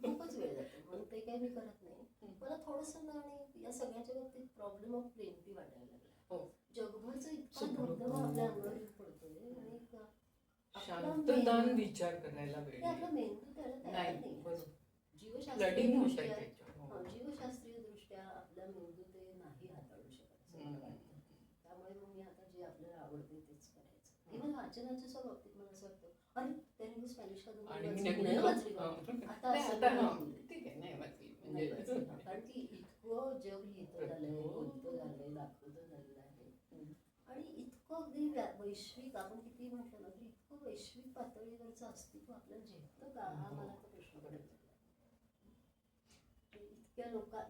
खूपच वेळ जातो, म्हणून ते काही मी करत नाही. मला थोडंसं ना आणि या सगळ्याच्या बाबतीत प्रॉब्लेम ऑफ प्लेंटी वाटायला लागला. जगभरचा इतका धबधबा आपल्या अंगावर पडतोय आणि
शांतदान विचार करायला वेळ
आपला मेंदू त्याला तयार नाही. जीवशास्त्रीय दृष्ट्या आपला मेंदू ते नाही हाताळू शकत. त्यामुळे मग मी आता जे आपल्याला आवडते तेच करायचं. इव्हन वाचनाच्या बाबतीत मला असं वाटतं अरे त्याने मी स्पॅनिश कादंबरी वाचली, आता
ठीक आहे नाही वाचली,
कारण की इतकं जग लिहितं झालंय, बोलतं झालंय, दाखवतं झालेलं आहे. आणि इतकं अगदी वैश्विक, आपण किती म्हटलं ना तरी इतकं वैश्विक पातळीवरचं अस्तित्व आपल्याला झेपतं का, हा मला तो प्रश्न पडत.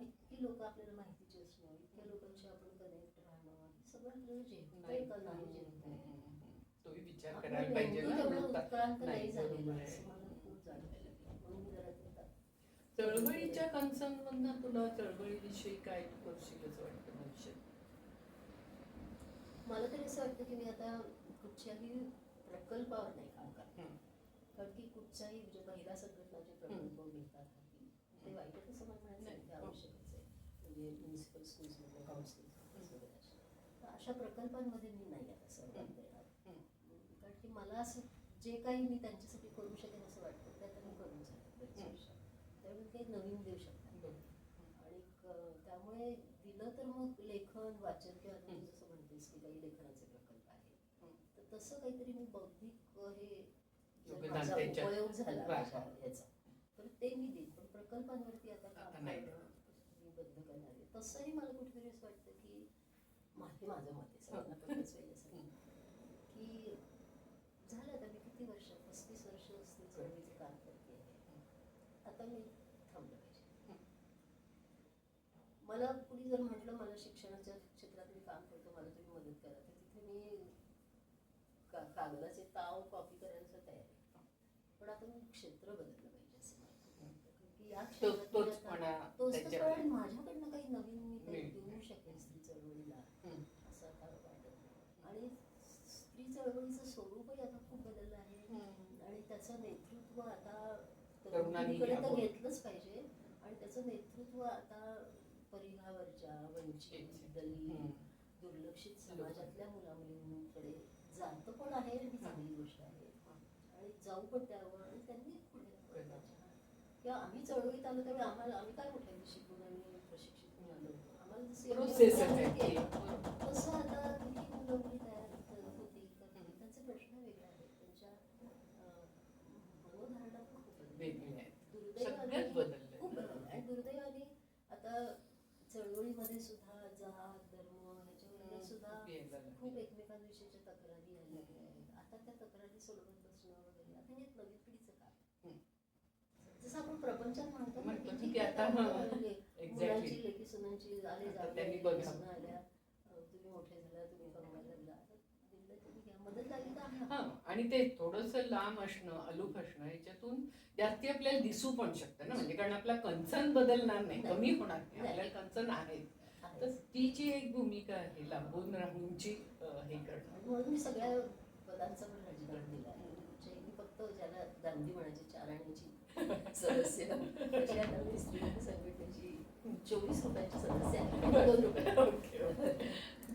इतकी लोक आपल्याला माहितीची असणं, इतक्या लोकांशी आपण कनेक्ट राहणं, सगळं आपल्याला झेपतंय का नाही झेपतंय,
तोही विचार करायला पाहिजे.
उत्क्रांत नाही झालेलं असं मला खूप जाणवायला लागलं. म्हणून जरा
चळवळीच्या कन्सर्न मधनं तुला चळवळीविषयी काय करशील असं वाटतं भविष्यात?
मला तरी असं वाटतं की मी आता कुठच्याही प्रकल्पावर नाही काम करत. कारण की कुठच्याही म्हणजे महिला संघटनाचे प्रकल्प मिळतात ते वाईटच असं मला म्हणायचं नाही, ते आवश्यकच आहे. म्हणजे म्युन्सिपल स्कूल्समध्ये काउन्सिलिंग वगैरे अशा. तर अशा प्रकल्पांमध्ये मी नाही आता सहभाग देणार. कारण की मला असं जे काही मी त्यांच्यासाठी करू शकेन असं वाटतं ते आता मी करून झालं बरेच वर्ष. त्यामुळे काही नवीन देऊ शकतात. आणि त्यामुळे दिलं तर मग लेखन वाचन किंवा तू जसं म्हणतेस की काही लेखनाचे प्रकल्प आहेत, तर तसं काहीतरी मी बौद्धिक हे जर माझा उपयोग झाला ह्याचा तर ते मी देईन. पण प्रकल्पांवरती आता काम करणं मी बंद करणार आहे. तसंही मला कुठेतरी असं वाटतं की हे माझं मत आहे, सगळ्यांना पटलंच पाहिजे असं नाही. की झालं आता मी किती वर्ष 35 वर्ष स्त्री चळवळीचं काम करते आहे, आता मी थांबलं पाहिजे. मला कुणी जर म्हटलं मला शिक्षणाच्या क्षेत्रात मी काम करतो, मला तुम्ही मदत करा, तर तिथे मी कागदाचे ताव कॉपी करायला तयार आहे. पण आता मी क्षेत्र बदललं पाहिजे असं मला की या क्षेत्रात तोच पण माझ्याकडनं काही नवीन मी काही देऊ शकेन स्त्री चळवळीला असं आता वाटत नाही. आणि स्त्री चळवळीचं स्वरूपही आता खूप बदललं आहे आणि त्याचं नेतृत्व आता तरुणांकडे तर घेतलंच पाहिजे. आणि त्याचं नेतृत्व आता परिघावरच्या वंचित दलित दुर्लक्षित समाजातल्या मुलामुलींकडे जातं पण आहे आणि चांगली गोष्ट आहे आणि जाऊ पण त्यावर आणि त्यांनी पुढे किंवा आम्ही चळवळीत आलो त्यावेळी आम्ही काय मोठ्या शिकून आणि प्रशिक्षित होऊन आलो होतो. आम्हाला तसं आता किती मुलं मुली तयार होती त्यांचे प्रश्न वेगळे आहेत, त्यांच्या मनोधारणा पण खूप बदलल्या. खूप बदलल्या आणि दुर्दैवाने आता चळवळीमध्ये सुद्धा जात धर्म ह्याच्यामध्ये सुद्धा खूप एकमेकांविषयीच्या तक्रारी आलेल्या आहेत. आता त्या तक्रारी सोडवत बसणं वगैरे आता हे नवीन पिढीचं काम. जसं आपण प्रपंचात म्हणतो की आता मुलांची लेकी सुनांची आले जाते सुना आल्या, तुम्ही मोठे झाला, तुम्ही कमवायला लागला, दिलं तुम्ही घ्या, मदत लागली तर आम्ही.
आणि ते थोडंसं लांब असणं अलूक असणं ह्याच्यातून जास्ती आपल्याला दिसू पण शकतं ना, म्हणजे कारण आपला कन्सर्न बदलणार नाही, कमी होणार नाही, आपल्याला कन्सर्न आहे. तर ती जी एक भूमिका आहे लांबून राहूनची हे करणं.
म्हणून मी सगळ्या पदांचा पण राजीनामा दिला आहे. मी फक्त ज्याला दांडी म्हणायची 4 आण्याची सदस्य अशी आता मी स्त्री संघटनेची 24 रुपयाची सदस्य आहे. 2 रुपये.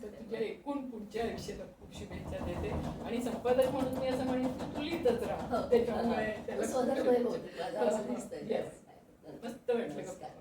तर तुझ्या एकूण पुढच्या आयुष्याला खूप शुभेच्छा देते आणि संपादक म्हणून मी असं म्हणेन की तू लिहितच राहा. त्याच्यामुळे
त्याला स्वतः
मस्त वाटलं.